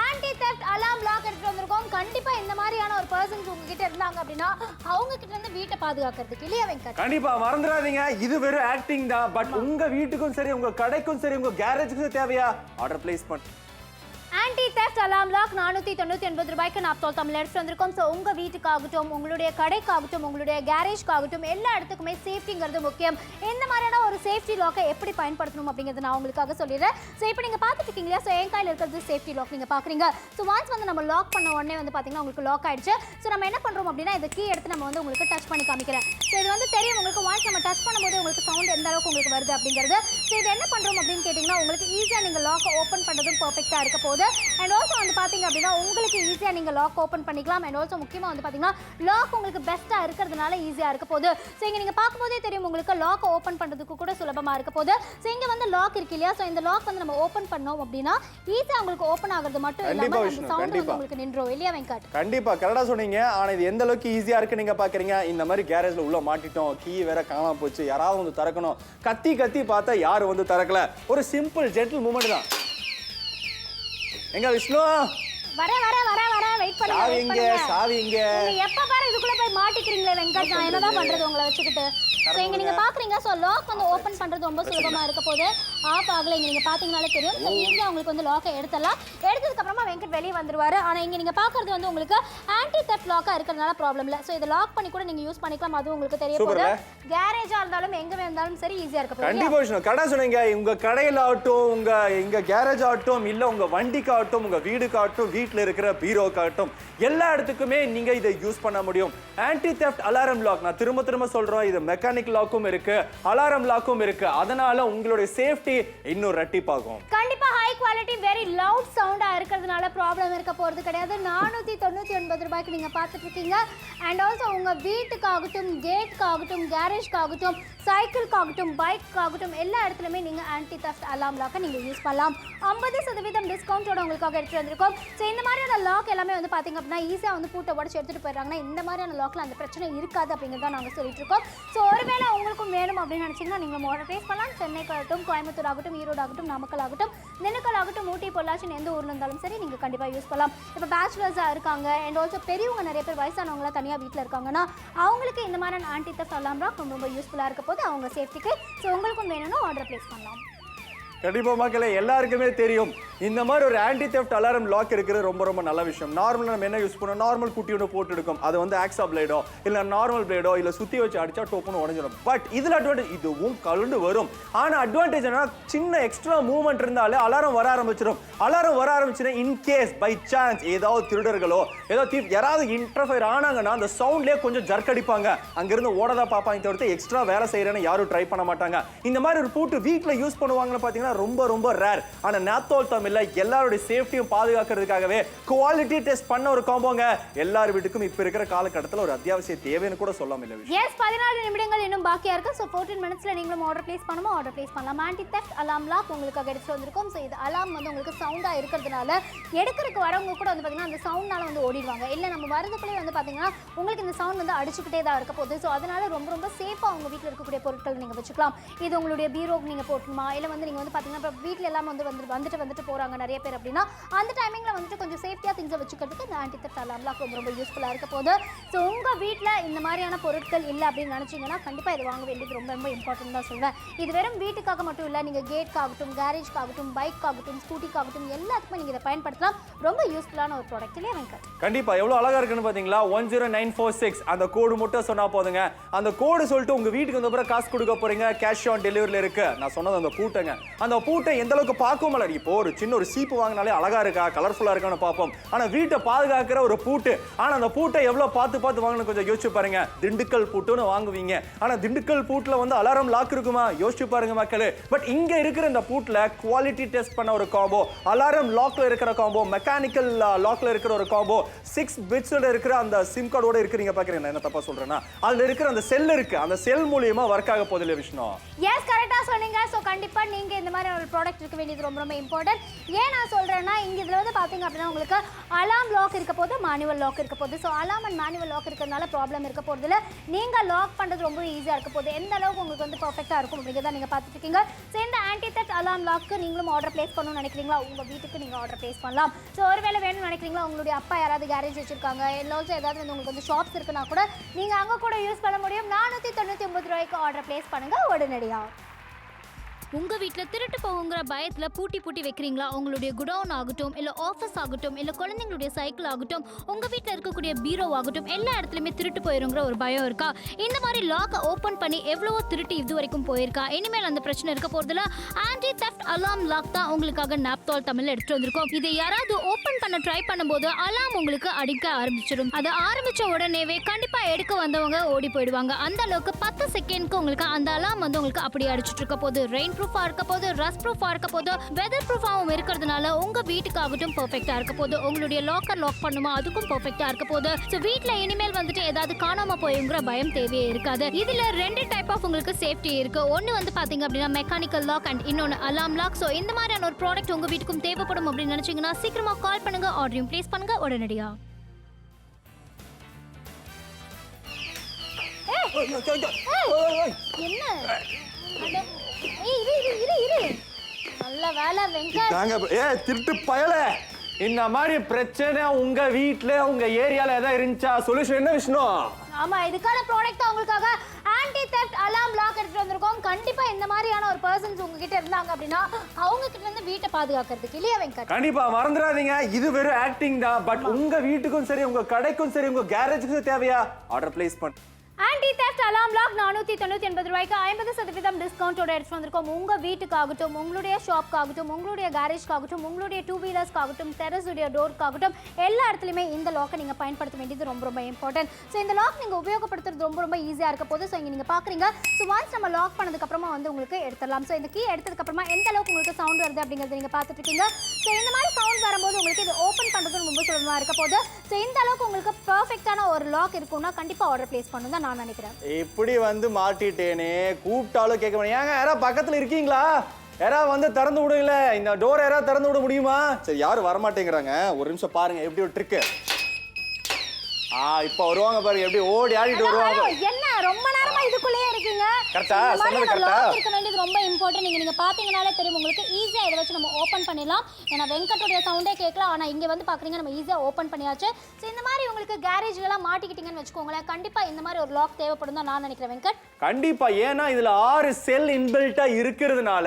ஆன்டி தெஃப்ட் அலார்ம் லாக் எடுத்து வந்திருக்கோம். கண்டிப்பா இந்த மாதிரியான ஒரு பர்சன்ஸ் உங்ககிட்ட இருந்தாங்க அப்படின்னா அவங்க கிட்ட இருந்து வீட்டை பாதுகாக்கிறதுக்கு இல்லையா வெங்கட்? கண்டிப்பா மறந்துடாதீங்க, இது வெறும் ஆக்டிங் தான். பட் உங்க வீட்டுக்கும் சரி, உங்க கடைக்கும் சரி, உங்க கேரேஜுக்கும் தேவையா? ஆர்டர் பிளேஸ் பண்ணு. ஆன்டி தெஃப்ட் அலார்ம் லாக் 499 ரூபாய்க்கு நாப்தோல் தமிழ்ல எடுத்து வந்திருக்கோம். ஸோ உங்க வீட்டுக்காகட்டும், உங்களுடைய கடைக்காகட்டும், உங்களுடைய கேரேஜ்க்காகட்டும் எல்லா இடத்துக்குமே சேஃப்டிங்கிறது முக்கியம். இந்த மாதிரியான ஒரு சேஃப்டி லாக்கை எப்படி பயன்படுத்தணும் அப்படிங்கிறது நான் உங்களுக்காக சொல்லிடுறேன். ஸோ இப்போ நீங்க பார்த்துட்டு இருக்கீங்க இல்லையா, ஸோ என் கையில் இருக்கிறது சேஃப்டி லாக் நீங்க பாக்குறீங்க. ஸோ ஒன்ஸ் வந்து நம்ம லாக் பண்ண உடனே வந்து பாத்தீங்கன்னா உங்களுக்கு லாக் ஆயிடுச்சு. ஸோ நம்ம என்ன பண்றோம் அப்படின்னா இந்த கீ எடுத்து நம்ம வந்து உங்களுக்கு டச் பண்ணி காமிக்கிறேன். ஸோ இது வந்து தெரியும் உங்களுக்கு, ஒன்ஸ் நம்ம டச் பண்ணும்போது உங்களுக்கு சவுண்ட் எந்த அளவுக்கு உங்களுக்கு வருது அப்படிங்கிறது. ஸோ இது என்ன பண்றோம் அப்படின்னு கேட்டீங்கன்னா உங்களுக்கு ஈஸியா நீங்க லாக் ஓப்பன் பண்றதும் பெர்ஃபெக்ட்டா இருக்க போகுது. அண்ட் ஆல்சோ வந்து பாத்தீங்க அப்படின்னா உங்களுக்கு ஈஸியா நீங்க லாக் ஓபன் பண்ணிக்கலாம். அண்ட் ஆல்சோ முக்கியமா வந்து பாத்தீங்கன்னா லாக் உங்களுக்கு பெஸ்டா இருக்கிறதுனால ஈஸியா இருக்க போகுது. ஸோ இங்க நீங்க பார்க்கும்போதே தெரியும் உங்களுக்கு லாக் ஓபன் பண்றதுக்கு கூட சுலபமா இருக்க போகுது. ஸோ இங்க வந்து லாக் இருக்கு இல்லையா, ஸோ இந்த லாக் வந்து நம்ம ஓபன் பண்ணோம் அப்படின்னா ஈஸியா உங்களுக்கு ஓபன் ஆகிறது மட்டும் இல்லாம அந்த சவுண்ட் வந்து உங்களுக்கு நின்றோம் இல்லையா வெங்கட்? கண்டிப்பா கரெக்டா சொன்னீங்க. ஆனா இது எந்த அளவுக்கு ஈஸியா இருக்கு நீங்க பாக்குறீங்க. இந்த மாதிரி கேரேஜ்ல உள்ள மாட்டிட்டோம், கீ வேற காணாம போச்சு, யாராவது வந்து திறக்கணும், கத்தி பார்த்தா யாரு வந்து திறக்கல. ஒரு சிம்பிள் ஜென்டில் மூவ்மெண்ட் தான். எங்க விஷ்ணு? வர வெயிட் பண்ணுங்க. சாவி இங்க. நீங்க எப்ப பாரு இதுக்குள்ள போய் மாட்டிக்கிறீங்களே வெங்கட், நான் என்னதான் பண்றது உங்களை வச்சுக்கிட்டு? சோ இங்க நீங்க பாக்குறீங்க, சோ லாக் வந்து ஓபன் பண்றது ரொம்ப சுலபமா இருக்க போகுது. ஆஃப் ஆகல, இங்க நீங்க பாத்தீங்கனாலே தெரியும். சோ ஈஸியா உங்களுக்கு வந்து லாக்கை எடுத்துடலாம். எடுத்ததுக்கு அப்புறமா வெங்கட் வெளியே வந்துருவாரு. ஆனா இங்க நீங்க பாக்குறது வந்து உங்களுக்கு ஆன்டி தெஃப்ட் லாக்கா இருக்கிறதுனால ப்ராப்ளம் இல்ல. சோ இத லாக் பண்ணி கூட நீங்க யூஸ் பண்ணிக்கலாம், அது உங்களுக்கு தெரிய போகுது. கேரேஜா இருந்தாலும் எங்க இருந்தாலும் சரி ஈஸியா இருக்க போகுது. கண்டிப்பா விஷ்ணு கடை சொன்னீங்க. உங்க கடையில ஆகட்டும், உங்க கேரேஜ் ஆகட்டும், இல்ல உங்க வண்டிக்காகட்டும், உங்க வீடுக்காகட்டும், வீட்டுல இருக்கிற பீரோக்காகட்டும், எல்லா இடத்துக்குமே நீங்க இதை யூஸ் பண்ண முடியும். ஆன்டி தெஃப்ட் அலாரம் லாக், நான் திரும்ப சொல்றோம், இது மெக்கானிக் லாக்கும் இருக்கு, அலாரம் லாக்கும் இருக்கு. அதனால உங்களுடைய சேஃப்டி இன்னும் ரெட்டிப்பாகும். கண்டிப்பா ஹை குவாலிட்டி வெரி லவுட் சவுண்டா இருக்கிறதுனால ப்ராப்ளம் இருக்க போறது கிடையாது. 499 ரூபாய்க்கு நீங்க பார்த்துட்டு இருக்கீங்க. அண்ட் ஆல்சோ உங்க வீட்டுக்காகட்டும், கேட்காகட்டும், கேரேஜ்க்காகட்டும், சைக்கிள்காகட்டும், பைக்காகட்டும் எல்லா இடத்துலையுமே நீங்க ஆன்டி தெஃப்ட் அலார்ம் லாக்கை நீங்க யூஸ் பண்ணலாம். 50% டிஸ்கவுண்டோட உங்களுக்காக எடுத்து வந்திருக்கோம். ஸோ இந்த மாதிரியான லாக் எல்லாமே வந்து பாத்தீங்க அப்படின்னா ஈஸியா வந்து பூட்டை உடச்சு எடுத்துட்டு போயிடுறாங்கன்னா இந்த மாதிரியான லாக்ல அந்த பிரச்சனை இருக்காது அப்படிங்கிறத நாங்கள் சொல்லிட்டு இருக்கோம். ஸோ ஒருவேளை உங்களுக்கும் வேணும் அப்படின்னு நினைச்சீங்கன்னா நீங்க ஆர்டர் பிளேஸ் பண்ணலாம். சென்னைக்காகட்டும், கோயம்புத்தூர் ஆகட்டும், ஈரோடு ஆகட்டும், நாமக்கல் ஆகட்டும், திண்டுக்கல் ஆகட்டும், ஊட்டி, பொள்ளாச்சின்னு எந்த ஊர்ல இருந்தாலும் சரி நீங்க கண்டிப்பா யூஸ் பண்ணலாம். இப்போ பேச்சுலர்ஸா இருக்காங்க அண்ட் ஆல்சோ பெரியவங்க நிறைய பேர் வயசானவங்களா தனியா வீட்டில் இருக்காங்கன்னா அவங்களுக்கு இந்த மாதிரியான ஆன்டி தெஃப்ட் அலார்ம் லாக் ரொம்ப யூஸ்ஃபுல்லா இருக்க போது அவங்க சேஃப்டிக்கு. ஸோ உங்களுக்கும் வேணும்னா ஆர்டர் பிளேஸ் பண்ணலாம். கண்டிப்பா மக்களே எல்லாருக்குமே தெரியும் இந்த மாதிரி ஒரு ஆன்டி தெஃப்ட் அலாரம் லாக் இருக்கிறது ரொம்ப ரொம்ப நல்ல விஷயம். நார்மலா நம்ம என்ன யூஸ் பண்ணோம், நார்மல் குட்டி ஒன்று போட்டு எடுக்கும். அது வந்து ஆக்ஸா பிளேடோ இல்ல நார்மல் பிளேடோ இல்ல சுத்தி வச்சு அடிச்சா டோப்புன்னு உடஞ்சிடும். பட் இதுல அட்வான்டேஜ் இதுவும் கலந்து வரும். ஆனா அட்வான்டேஜ் என்ன, சின்ன எக்ஸ்ட்ரா மூவ்மெண்ட் இருந்தாலே அலாரம் வர ஆரம்பிச்சிடும். அலாரம் வர ஆரம்பிச்சுன்னா இன் கேஸ் பை சான்ஸ் ஏதாவது திருடர்களோ ஏதாவது யாராவது இன்டர்ஃபயர் ஆனாங்கன்னா அந்த சவுண்ட்லேயே கொஞ்சம் ஜர்க் அடிப்பாங்க. அங்கிருந்து ஓடதா பார்ப்பாங்க தவிர்த்து எக்ஸ்ட்ரா வேலை செய்யறேன்னு யாரும் ட்ரை பண்ண மாட்டாங்க. இந்த மாதிரி ஒரு பூட்டு வீட்டில் யூஸ் பண்ணுவாங்கன்னு பார்த்தீங்கன்னா ரொம்ப ரொம்ப ரேர். ஆனா நாப்தோல் தமிழ்ல எல்லாருடைய சேஃப்டியும் பாதுகாக்கிறதுக்காகவே குவாலிட்டி டெஸ்ட் பண்ண ஒரு காம்போங்க எல்லார் வீட்டுக்கும் இப்ப இருக்கிற காலகட்டத்தில் ஒரு அத்தியாவசிய தேவைன்னு கூட சொல்லாம இல்லை. எஸ் 14 நிமிடங்கள் இன்னும் பாக்கியா இருக்கு. ஸோ 14 மினிட்ஸ்ல நீங்களும் ஆர்டர் பிளேஸ் பண்ணுமோ ஆர்டர் பிளேஸ் பண்ணலாம். ஆன்டி தெஃப்ட் அலாம் லாக் உங்களுக்காக எடுத்து வந்திருக்கோம். ஸோ இது அலாம் வந்து உங்களுக்கு சவுண்டா இருக்கிறதுனால எடுக்கிறதுக்கு வரவங்க கூட வந்து பார்த்தீங்கன்னா அந்த சவுண்ட்னால வந்து ஓடிடுவாங்க. இல்லை நம்ம வரதுக்குள்ளே வந்து பார்த்தீங்கன்னா உங்களுக்கு இந்த சவுண்ட் வந்து அடிச்சுக்கிட்டே தான் இருக்க போகுது. ஸோ அதனால ரொம்ப ரொம்ப சேஃபாக உங்கள் வீட்டில் இருக்கக்கூடிய பொருட்கள் நீங்கள் வச்சுக்கலாம். இது உங்களுடைய பீரோக்கு நீங்கள் போட்டுமா, இல்லை வந்து நீங்கள் வந்து பார்த்தீங்கன்னா இப்போ வீட்டில் எல்லாம் வந்துட்டு போகிறாங்க நிறைய பேர் அப்படின்னா அந்த டைமிங்கில் வந்துட்டு கொஞ்சம் சேஃப்டியாக திங்ஸை வச்சுக்கிறதுக்கு இந்த ஆன்டி தெஃப்ட் அலாம் லாக் ரொம்ப ரொம்ப யூஸ்ஃபுல்லாக இருக்க போகுது. ஸோ உங்கள் வீட்டில் இந்த மாதிரியான பொருட்கள் இல்லை அப்படின்னு நினச்சிங்கன்னா கண்டிப்பாக இது வாங்க வேண்டியது ரொம்ப ரொம்ப இம்பார்ட்டன்ட் தான் சொல்வேன். இது வெறும் வீட்டுக்காக மட்டும் இல்லை, நீங்கள் கேட்காகட்டும், கேரேஜ்க்காகட்டும், பைக்காகட்டும், ஸ்கூட்டிக்காகட்டும் எல்லாத்துக்குமே நீங்கள் இதை பயன்படுத்தலாம். ரொம்ப யூஸ்ஃபுல்லான ஒரு ப்ராடக்ட் இல்லையா வெங்கட்? கண்டிப்பா எவ்வளவு அழகா இருக்குன்னு பாத்தீங்களா. 10946 அந்த கோடு மட்டும் சொன்னா போதுங்க. அந்த கோடு சொல்லிட்டு உங்க வீட்டுக்கு வந்து அப்புறம் காசு கொடுக்க போறீங்க. கேஷ் ஆன் டெலிவரில இருக்கு. நான் சொன்னது அந்த பூட்டைங்க. அந்த பூட்டை எந்த அளவுக்கு பார்க்கவும் இல்லை. இப்போ ஒரு சின்ன ஒரு சீப்பு வாங்கினாலே அழகா இருக்கா, கலர்ஃபுல்லா இருக்கான்னு பார்ப்போம். ஆனா வீட்டை பாதுகாக்கிற ஒரு பூட்டு. ஆனா அந்த பூட்டை எவ்வளவு பார்த்து வாங்கணும் கொஞ்சம் யோசிச்சு பாருங்க. திண்டுக்கல் பூட்டுன்னு வாங்குவீங்க. ஆனா திண்டுக்கல் பூட்ல வந்து அலாரம் லாக் இருக்குமா? யோசிச்சு பாருங்க மக்களே. பட் இங்க இருக்கிற இந்த பூட்ல குவாலிட்டி டெஸ்ட் பண்ண ஒரு காம்போ, அலாரம் லாக்ல இருக்கிற காம்போ, மெக்கானிக்கல் லாக்ல இருக்கிற ஒரு காம்போ, 6 பிட்ஸ்ல இருக்கிற அந்த சிம் கார்டோட இருக்கிறீங்க பாக்குறீங்க. நான் என்ன தப்பா சொல்றேன்னா அதுல இருக்கிற அந்த செல் இருக்கு. அந்த செல் மூலமா ஒர்க் ஆக போகுது இல்லையா விஷ்ணு? எஸ் கரெக்டா சொன்னீங்க. ஸோ கண்டிப்பா நீங்க இந்த மாதிரி ஒரு ப்ராடக்ட் இருக்க வேண்டியது ரொம்ப ரொம்ப இம்பார்ட்டன்ட். ஏன் நான் சொல்றேன்னா இங்க இதுல வந்து பாத்தீங்க அப்படின்னா உங்களுக்கு அலாம் லாக் இருக்க போது, மேனுவல் லாக் இருக்க போது. So alarm and manual lock இருக்கிறதுனால ப்ராப்ளம் இருக்க போறது இல்லை. நீங்க லாக் பண்றது ரொம்ப ஈஸியா இருக்க போது. எந்த அளவுக்கு உங்களுக்கு வந்து பர்ஃபெக்டா இருக்கும் அப்படிங்கிறத நீங்க பார்த்துட்டு இருக்கீங்க. ஸோ இந்த ஆன்டி தெஃப்ட் அலாம் லாக்கு நீங்களும் ஆர்டர் பிளேஸ் பண்ணணும்னு நினைக்கிறீங்களா? உங்க வீட்டுக்கு நீங்க ஆர்டர் பிளேஸ் பண்ணலாம். ஸோ ஒருவேளை வேணும்னு நினைக்கிறீங்களா, உங்களுடைய அப்பா யாராவது கேரேஜ் வச்சிருக்காங்க, எல்லாரும் ஏதாவது வந்து உங்களுக்கு வந்து ஷாப்ஸ் இருக்குன்னா கூட நீங்க அங்க கூட யூஸ் பண்ண முடியும். 499 ரூபாய்க்கு ஆர்டர் பிளேஸ் பண்ணுங்க உடனடியா. உங்க வீட்ல திருட்டு போகுங்கிற பயத்துல பூட்டி வைக்கிறீங்களா? உங்களுடைய குடவுன் ஆகட்டும், இல்ல ஆஃபீஸ் ஆகட்டும், இல்ல குழந்தைங்களுடைய சைக்கிள் ஆகட்டும், உங்க வீட்ல இருக்கக்கூடிய பீரோ ஆகட்டும், எல்லா இடத்துலயுமே திருட்டு போயிருங்கிற ஒரு பயம் இருக்கா? இந்த மாதிரி லாக்கை ஓபன் பண்ணி எவ்வளவோ திருட்டு இது வரைக்கும் போயிருக்கா? இனிமேல் அந்த பிரச்சனை இருக்க போறதுல ஆன்டி தெஃப்ட் அலாம் லாக் தான் உங்களுக்காக நாப்தோல் தமிழ்ல எடுத்துட்டு வந்திருக்கோம். இதை யாராவது ஓபன் பண்ண ட்ரை பண்ணும்போது அலாம் உங்களுக்கு அடிக்க ஆரம்பிச்சிடும். அதை ஆரம்பிச்ச உடனேவே கண்டிப்பா எடுக்க வந்தவங்க ஓடி போயிடுவாங்க. அந்த அளவுக்கு 10 செகண்ட்க்கு உங்களுக்கு அந்த அலாம் வந்து உங்களுக்கு அப்படி அடிச்சுட்டு இருக்க போது. rainproof இருக்க போது, rustproof இருக்க போது, weatherproof இருக்கிறதுனால உங்க வீட்டுக்காகட்டும் பெர்ஃபெக்ட்டா இருக்க போது. உங்களுடைய லாக்கர் லாக் பண்ணுமா அதுக்கும் பெர்ஃபெக்ட்டா இருக்க போது. சோ வீட்ல இனிமேல் வந்துட்டு ஏதாவது காணாம போயுங்கிற பயம் தேவையே இருக்காது. இதுல 2 டைப் ஆஃப் உங்களுக்கு சேஃப்டி இருக்கு. ஒன்னு வந்து பாத்தீங்க அப்படின்னா மெக்கானிக்கல் லாக் அண்ட் இன்னொன்னு அலாம் லாக். சோ இந்த மாதிரியான ஒரு ப்ராடக்ட் உங்க வீட்டுக்கும் தேவைப்படும் அப்படின்னு நினைச்சீங்கன்னா சீக்கிரமா கால் பண்ணுங்க, ஆர்டரையும் பிளேஸ் பண்ணுங்க உடனடியா. என்ன இரு நல்ல வேலை வெங்கட். திருட்டு பயலே, இந்த மாதிரி பிரச்சனை உங்க வீட்ல உங்க ஏரியால ஏதாவது இருந்துச்சா? சொல்யூஷன் என்ன விஷ்ணு? ஆமா, இதுக்கான ப்ராடக்ட் உங்களுக்காக ஆன்டி தெஃப்ட் அலாம் லாக் எடுத்துட்டு வந்திருக்கோம். கண்டிப்பா இந்த மாதிரியான ஒரு பர்சன்ஸ் உங்ககிட்ட இருந்தாங்க அப்படின்னா அவங்க கிட்ட இருந்து வீட்டை பாதுகாக்கிறதுக்கு இல்லையா வெங்கட்? கண்டிப்பா மறந்துடாதீங்க, இது வெறும் ஆக்டிங் தான். பட் உங்க வீட்டுக்கும் சரி, உங்க கடைக்கும் சரி, உங்க கேரேஜுக்கும் தேவையா? ஆர்டர் பிளேஸ் பண்ணு. ஆன்டி தெஃப்ட் அலாம் லாக் 499 ரூபாய்க்கு 50% டிஸ்கவுண்டோட எடுத்து வந்திருக்கோம். உங்க வீட்டுக்காகட்டும், உங்களுடைய ஷாப்க்காகட்டும், உங்களுடைய கேரேஜ்க்காகட்டும், உங்களுடைய 2 வீலர்ஸ்க்காகட்டும், டெரஸ் உடைய டோர்க்காகட்டும் எல்லா இடத்துலையுமே இந்த லாக்கை நீங்க பயன்படுத்த வேண்டியது ரொம்ப ரொம்ப இம்பார்ட்டன்ட். ஸோ இந்த லாக் நீங்க உபயோகப்படுத்துறது ரொம்ப ரொம்ப ஈஸியா இருக்க போது. ஸோ இங்க நீங்க பாக்குறீங்க. ஸோ ஒன்ஸ் நம்ம லாக் பண்ணதுக்கு அப்புறமா வந்து உங்களுக்கு எடுத்துடலாம். ஸோ இந்த கீ எடுத்ததுக்கு அப்புறமா எந்த அளவுக்கு உங்களுக்கு சவுண்ட் வருது அப்படிங்கறத நீங்க பார்த்துட்டு இருக்கீங்க. ஸோ இந்த மாதிரி சவுண்ட் வரும்போது உங்களுக்கு இது ஓப்பன் பண்றது ரொம்ப சுலபமா இருக்க போது. ஸோ இந்த அளவுக்கு உங்களுக்கு பெர்ஃபெக்ட்டான ஒரு லாக் இருக்கும்னா கண்டிப்பா ஆர்டர் பிளேஸ் பண்ணணும் நான் நினைக்கிறேன். இப்படி வந்து மாட்டிட்டேனே, கூப்பிட்டாலும் கேட்க மாட்டேன். ஏங்க யாராவது பக்கத்துல இருக்கீங்களா? யாராவது வந்து திறந்து விடுங்கள, இந்த டோர் யாராவது திறந்து விட முடியுமா? சரி, யாரும் வரமாட்டேங்கிறாங்க. ஒரு நிமிஷம் பாருங்க எப்படி ஒரு ட்ரிக்கு. இப்ப வருவாங்க பாருங்க, எப்படி ஓடி ஆடிட்டு வருவாங்க. என்ன ரொம்ப நேரமா இதுக்குள்ளேயே இருக்கீங்க? கரெக்ட்டா? சொன்னது கரெக்ட்டா? லாக் இருக்க வேண்டியது ரொம்ப இம்பார்ட்டன்ட். நீங்க பாத்தீங்கனாலே தெரியும் உங்களுக்கு, ஈஸியா இத வச்சு நம்ம ஓபன் பண்ணிடலாம். ஏன்னா வெங்கட்டோட சவுண்டே கேட்கலாம், ஆனா இங்க வந்து பாக்குறீங்க நம்ம ஈஸியா ஓபன் பண்ணியாச்சு. சோ இந்த மாதிரி உங்களுக்கு கேரேஜ்ல எல்லாம் மாட்டிக்கிட்டீங்கன்னு வெச்சுக்கோங்களேன், கண்டிப்பா இந்த மாதிரி ஒரு லாக் தேவைப்படும் தான் நான் நினைக்கிறேன் வெங்கட். கண்டிப்பா, ஏன்னா இதுல 6 செல் இன்பில்ட்டா இருக்கிறதுனால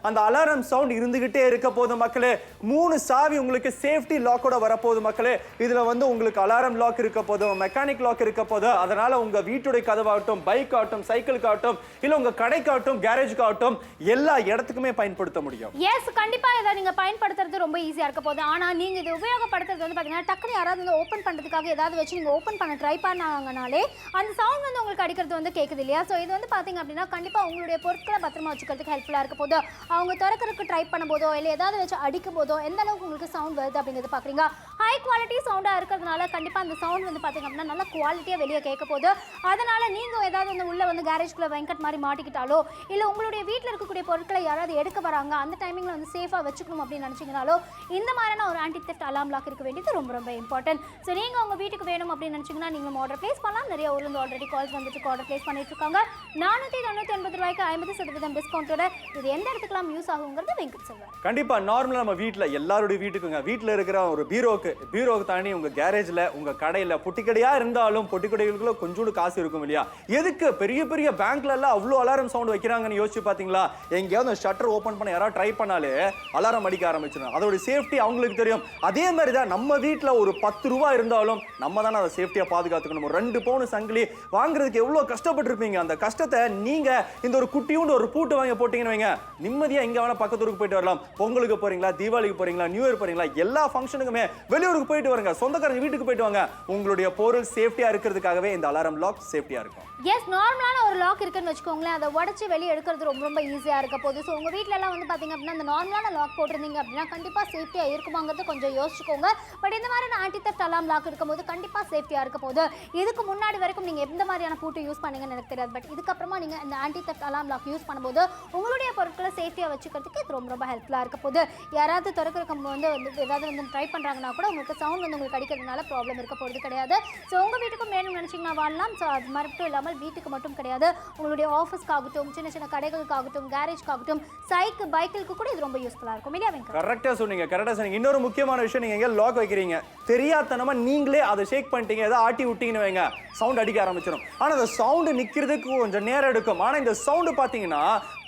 அந்த அலாரம் சவுண்ட் இருந்துகிட்டே இருக்க போது மக்களே. 3 சாவி உங்களுக்கு சேஃப்டி லாக்கோட வரப்போகுது மக்களே. இதுல வந்து உங்களுக்கு அலாரம் லாக் இருக்க போது, மெக்கானிக் லாக் இருக்க போது. அதனால உங்க வீட்டுடைய கதவாகட்டும், பைக் ஆகட்டும், சைக்கிளுக்காகட்டும், இல்ல உங்க கடைக்காகட்டும், கேரேஜுக்காகட்டும் எல்லா இடத்துக்குமே பயன்படுத்த முடியும். எஸ், கண்டிப்பா இதை நீங்க பயன்படுத்துறது ரொம்ப ஈஸியா இருக்க போகுது. ஆனா நீங்க இது உபயோகப்படுத்துறது வந்து பாத்தீங்கன்னா டக்குனு யாராவது வந்து ஓபன் பண்றதுக்காக ஏதாவது வச்சு நீங்க ஓபன் பண்ண ட்ரை பண்ணாங்கனாலே அந்த சவுண்ட் வந்து உங்களுக்கு அடிக்கிறது வந்து கேக்குது இல்லையா? ஸோ இது வந்து பாத்தீங்க அப்படின்னா கண்டிப்பா உங்களுடைய பொருட்களை பத்திரமா வச்சுக்கிறதுக்கு ஹெல்ப்ஃபுல்லா இருக்க போது. அவங்க திறக்கிறதுக்கு ட்ரை பண்ணும்போதோ இல்லை ஏதாவது வச்சு அடிக்கும் போதோ எந்த அளவுக்கு உங்களுக்கு சவுண்ட் வருது அப்படிங்கிறது பாக்குறீங்க. ஹை குவாலிட்டி சவுண்டா இருக்கிறதுனால கண்டிப்பா அந்த சவுண்ட் வந்து பாத்தீங்க அப்படின்னா நல்ல குவாலிட்டியா வெளியே கேட்க போகுது. அதனால நீங்க ஏதாவது வந்து உள்ள வந்து கேரேஜ்குள்ள வெங்கட் மாதிரி மாட்டிக்கிட்டாலோ இல்ல உங்களுடைய வீட்டில் இருக்கக்கூடிய பொருட்களை யாராவது எடுக்க வராங்க அந்த டைமிங்ல வந்து சேஃபா வச்சுக்கணும் அப்படின்னு நினைச்சீங்கனாலோ இந்த மாதிரியான ஒரு ஆன்டி தெஃப்ட் அலார்ம் லாக் இருக்க வேண்டியது ரொம்ப ரொம்ப இம்பார்ட்டன்ட். ஸோ நீங்க உங்க வீட்டுக்கு வேணும் அப்படின்னு நினைச்சீங்கன்னா நீங்களும் ஆர்டர் பிளேஸ் பண்ணலாம். நிறைய ஊர்ல இருந்து ஆல்ரெடி கால்ஸ் வந்துட்டு ஆர்டர் பிளேஸ் பண்ணிட்டு இருக்காங்க. 499 ரூபாய்க்கு 50% டிஸ்கவுண்டோட இது எந்த இடத்துக்குலாம் யூஸ் ஆகுங்கிறது வெங்கட் சொல்வார். கண்டிப்பா நார்மலா நம்ம வீட்டுல எல்லாருடைய வீட்டுக்குங்க, வீட்டுல இருக்கிற ஒரு பீரோக்கு தாண்டி உங்க கேரேஜ்ல, உங்க கடையில பொட்டிக்கடையா இருந்தாலும் பொட்டிக்கடைகளுக்குள்ள கொஞ்சோண்டு காசு இருக்கும் இல்லையா? எதுக்கு பெரிய பெரிய பேங்க்ல எல்லாம் அவ்வளோ அலாரம் சவுண்ட் வைக்கிறாங்கன்னு யோசிச்சு பாத்தீங்களா? எங்கேயாவது ஷட்டர் ஓபன் பண்ண யாராவது ட்ரை பண்ணாலே அலாரம் அடிக்க ஆரம்பிச்சிடும். அதோட சேஃப்டி அவங்களுக்கு தெரியும். அதே மாதிரி தான் நம்ம வீட்டுல ஒரு 10 ரூபாய் இருந்தாலும் நம்ம தானே அதை சேஃப்டியா பாதுகாத்துக்கணும். 2 பவுன் சங்கிலி வாங்குறதுக்கு எவ்வளவு கஷ்டப்பட்டு இருப்பீங்க. அந்த கஷ்டத்தை நீங்க இந்த ஒரு குட்டியூண்டு ஒரு பூட்டு வாங்கி போட்டீங்கன்னு வைங்க, நிம்மதியா எங்க வேணா பக்கத்தூருக்கு போயிட்டு வரலாம். பொங்கலுக்கு போறீங்களா, தீபாவளிக்கு போறீங்களா, நியூ இயர் போறீங்களா, எல்லா ஃபங்க்ஷனுக்குமே வெளியூருக்கு போயிட்டு வரங்க, சொந்தக்காரங்க வீட்டுக்கு போயிட்டு வாங்க. உங்களுடைய பொருள் சேஃப்டியா இருக்கிறதுக்காகவே இந்த அலாரம் லாக் சேஃப்டியா இருக்கும். எஸ், நார்மலான ஒரு லாக் இருக்குன்னு வச்சுக்கோங்களேன், அதை உடச்சி வெளியே எடுக்கிறது ரொம்ப ரொம்ப ஈஸியாக இருக்க போகுது. ஸோ உங்கள் வீட்டில எல்லாம் வந்து பார்த்தீங்க அப்படின்னா அந்த நார்மலான லாக் போட்டிருந்தீங்க அப்படின்னா கண்டிப்பாக சேஃப்டியாக இருக்குமாங்கிறது கொஞ்சம் யோசிச்சுக்கோங்க. பட் இந்த மாதிரி ஆன்டி தெஃப்ட் அலார்ம் லாக் இருக்கும்போது கண்டிப்பாக சேஃப்டியாக இருக்க போகுது. இதுக்கு முன்னாடி வரைக்கும் நீங்கள் எந்த மாதிரியான பூட்டு யூஸ் பண்ணீங்கன்னு எனக்கு தெரியாது. பட் இதுக்கப்புறமா நீங்கள் இந்த anti theft alarm lock use பண்ணும்போது உங்களுடைய பொருட்களை சேஃப்டியாக வச்சுக்கிறதுக்கு இது ரொம்ப ரொம்ப ஹெல்ப்ஃபுல்லாக இருக்க போகுது. யாராவது திறக்கிறக்கு வந்து ஏதாவது வந்து ட்ரை பண்ணுறாங்கன்னா கூட உங்களுக்கு சவுண்ட் வந்து உங்களுக்கு அடிக்கிறதுனால ப்ராப்ளம் இருக்க போகிறது கிடையாது. ஸோ உங்கள் வீட்டுக்கும் வேணும்னு நினச்சிங்கன்னா வாழலாம். ஸோ அது மட்டும் இல்லாமல் வீட்டுக்கு மட்டும் கிடையாது, உங்களுடைய ஆஃபீஸ்க்காகட்டும், சின்ன சின்ன கடைகளுக்காகட்டும், கேரேஜ்க்காகட்டும், சைக்கிள் பைக்கிற்கு கூட இது ரொம்ப யூஸ்ஃபுல்லாக இருக்கும் இல்லையா வெங்கட்? கரெக்டாக சொன்னீங்க. இன்னொரு முக்கியமான விஷயம், நீங்க எங்க லாக் வைக்கிறீங்க தெரியாதனமா நீங்களே அதை ஷேக் பண்ணிட்டீங்க, ஏதாவது ஆட்டி விட்டீங்கன்னு வைங்க, சவுண்ட் அடிக்க ஆரம்பிச்சிடும். ஆனால் அந்த சவுண்டு நிற்கிறதுக்கு கொஞ்சம் நேரம் எடுக்கும். ஆனால் இந்த சவுண்டு பார்த்தீங்கன்னா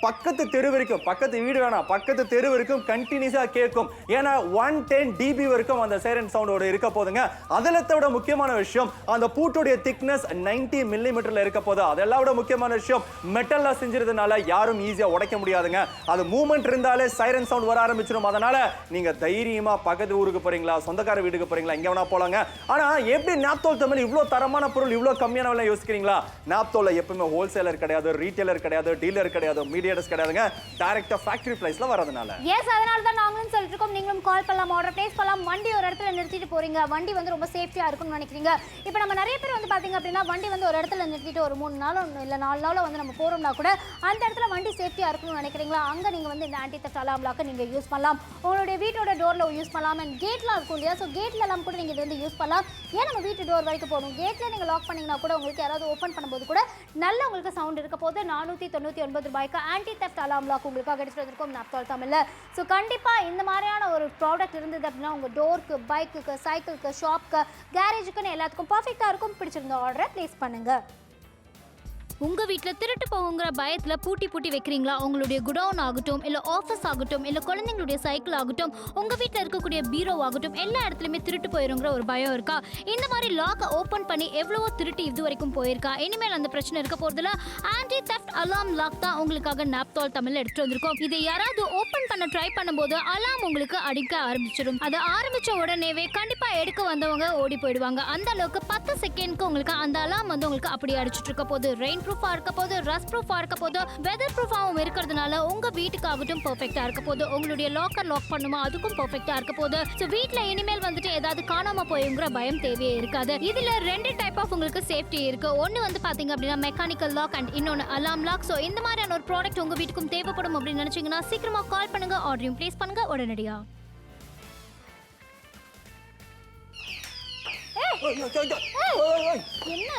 பக்கத்து தெரு வரைக்கும், பக்கத்து வீடு வேணாம், பக்கத்து தெரு வரைக்கும் கண்டினியூஸாக கேட்கும். ஏன்னா 110 dB வரைக்கும் அந்த சைரன் சவுண்டோட இருக்க போதுங்க. அதில் விட முக்கியமான விஷயம் அந்த பூட்டோடைய திக்னஸ் 90 மில்லிமீட்டர்ல இருக்க போது. அதெல்லாம் விட முக்கியமான விஷயம் மெட்டல்ல செஞ்சிருந்தனால யாரும் ஈஸியா உடைக்க முடியாதுங்க. அது மூவ்மெண்ட் இருந்தாலே சைரன் சவுண்ட் வர ஆரம்பிச்சிடும். அதனால நீங்க தைரியமா பக்கத்து ஊருக்கு போறீங்களா, சொந்தக்கார வீட்டுக்கு போறீங்களா, எங்க வேணா போலாங்க. ஆனா எப்படி நாப்தோல் தமிழ் இவ்வளவு தரமான பொருள் இவ்வளவு கம்மியான விலை யோசிக்கிறீங்களா? நாப்தோல்ல எப்பவுமே ஹோல்சேலர் கிடையாது, ரீட்டைலர் கிடையாது, டீலர் கிடையாது, மீடியேட்டர்ஸ் கிடையாதுங்க. டைரக்டா ஃபேக்டரி பிரைஸ்ல வரதுனால. எஸ், அதனால தான் நாங்களும் சொல்லிட்டு இருக்கோம், நீங்களும் கால் பண்ணலாம், ஆர்டர் பிளேஸ் பண்ணலாம். வண்டி ஒரு இடத்துல நிறுத்திட்டு போறீங்க, வண்டி வந்து ரொம்ப சேஃப்டியா இருக்கும்னு நினைக்கிறீங்க. இப்போ நம்ம நிறைய பேர் வந்து பாத்தீங்க அப்படின்னா வண்டி வந்து ஒரு இடத்துல நிறுத்திட்டு ஒரு 3 நாளோ இல்ல 4 நாளோ வந்து நம்ம போறோம்னா கூட அந்த இடத்துல வண்டி சேஃப்டியா இருக்கணும்னு நினைக்கிறீங்களா? அங்க நீங்க வந்து இந்த ஆன்டி தெஃப்ட் அலார்ம் லாக்கை நீங்க யூஸ் பண்ணலாம். உங்களுடைய வீட்டோட டோர்ல யூஸ் பண்ணலாம். அண்ட் கேட்லாம் இருக்கும் இல்லையா? ஸோ கேட்ல எல்லாம் கூட நீங்க இது வந்து யூஸ் பண்ணலாம். ஏன் நம்ம வீட்டு டோர் வரைக்கும் போகணும்? கேட்ல நீங்க லாக் பண்ணீங்கன்னா கூட உங்களுக்கு யாராவது ஓப்பன் பண்ணும்போது கூட நல்ல உங்களுக்கு சவுண்ட் இருக்க போது. 499 ரூபாய்க்கு ஆன்டி தெஃப்ட் அலார்ம் லாக் உங்களுக்காக எடுத்துட்டு வந்திருக்கோம் நாப்தோல் தமிழ்ல. ஸோ கண்டிப்பா இந்த மாதிரியான ஒரு ப்ராடக்ட் இருந்தது அப்படின்னா உங்க டோருக்கு, பைக்குக்கு, சைக்கிளுக்கு, ஷாப்க்கு, கேரேஜுக்குன்னு எல்லாத்துக்கும் பர்ஃபெக்டா இருக்கும். பிடிச்சிருந்த ஆர்டரை பிளேஸ் பண்ணுங்க. உங்க வீட்டில் திருட்டு போகுங்கிற பயத்தில் பூட்டி வைக்கிறீங்களா? உங்களுடைய குடவுன் ஆகட்டும், இல்லை ஆஃபீஸ் ஆகட்டும், இல்லை குழந்தைங்களுடைய சைக்கிள் ஆகட்டும், உங்கள் வீட்டில் இருக்கக்கூடிய பீரோ ஆகட்டும், எல்லா இடத்துலையுமே திருட்டு போயிருங்கிற ஒரு பயம் இருக்கா? இந்த மாதிரி லாக்கை ஓப்பன் பண்ணி எவ்வளவோ திருட்டு இது வரைக்கும் போயிருக்கா? இனிமேல் அந்த பிரச்சனை இருக்க போகிறதுல ஆன்டி தெஃப்ட் அலார்ம் லாக் தான் உங்களுக்காக நாப்தோல் தமிழில் எடுத்துட்டு வந்திருக்கோம். இதை யாராவது ஓப்பன் பண்ண ட்ரை பண்ணும்போது அலாம் உங்களுக்கு அடிக்க ஆரம்பிச்சிடும். அதை ஆரம்பிச்ச உடனேவே கண்டிப்பாக எடுக்க வந்தவங்க ஓடி போயிடுவாங்க. அந்த அளவுக்கு 10 செகண்ட்க்கு உங்களுக்கு அந்த அலாம் வந்து உங்களுக்கு அப்படி அடிச்சுட்டு இருக்க போது. ரெயின்ப்ரூஃபா இருக்க போது, ரஸ்ட்ப்ரூஃபா இருக்க போது, வெதர்ப்ரூஃபாவும் இருக்கிறதுனால உங்க வீட்டுக்காகட்டும் பெர்ஃபெக்ட்டா இருக்க போது. உங்களுடைய லாக்கர் லாக் பண்ணுமா அதுக்கும் பெர்ஃபெக்ட்டா இருக்க போது. ஸோ வீட்டில் இனிமேல் வந்துட்டு ஏதாவது காணாம போயுங்கிற பயம் தேவையே இருக்காது. இதுல 2 டைப் ஆஃப் உங்களுக்கு சேஃப்டி இருக்கு. ஒன்னு வந்து பாத்தீங்க அப்படின்னா மெக்கானிக்கல் லாக் அண்ட் இன்னொன்னு அலாம் லாக். ஸோ இந்த மாதிரியான ஒரு ப்ராடக்ட் உங்க வீட்டுக்கும் தேவைப்படும் அப்படின்னு நினைச்சீங்கன்னா சீக்கிரமா கால் பண்ணுங்க, ஆர்டரையும் பிளேஸ் பண்ணுங்க உடனடியா. என்ன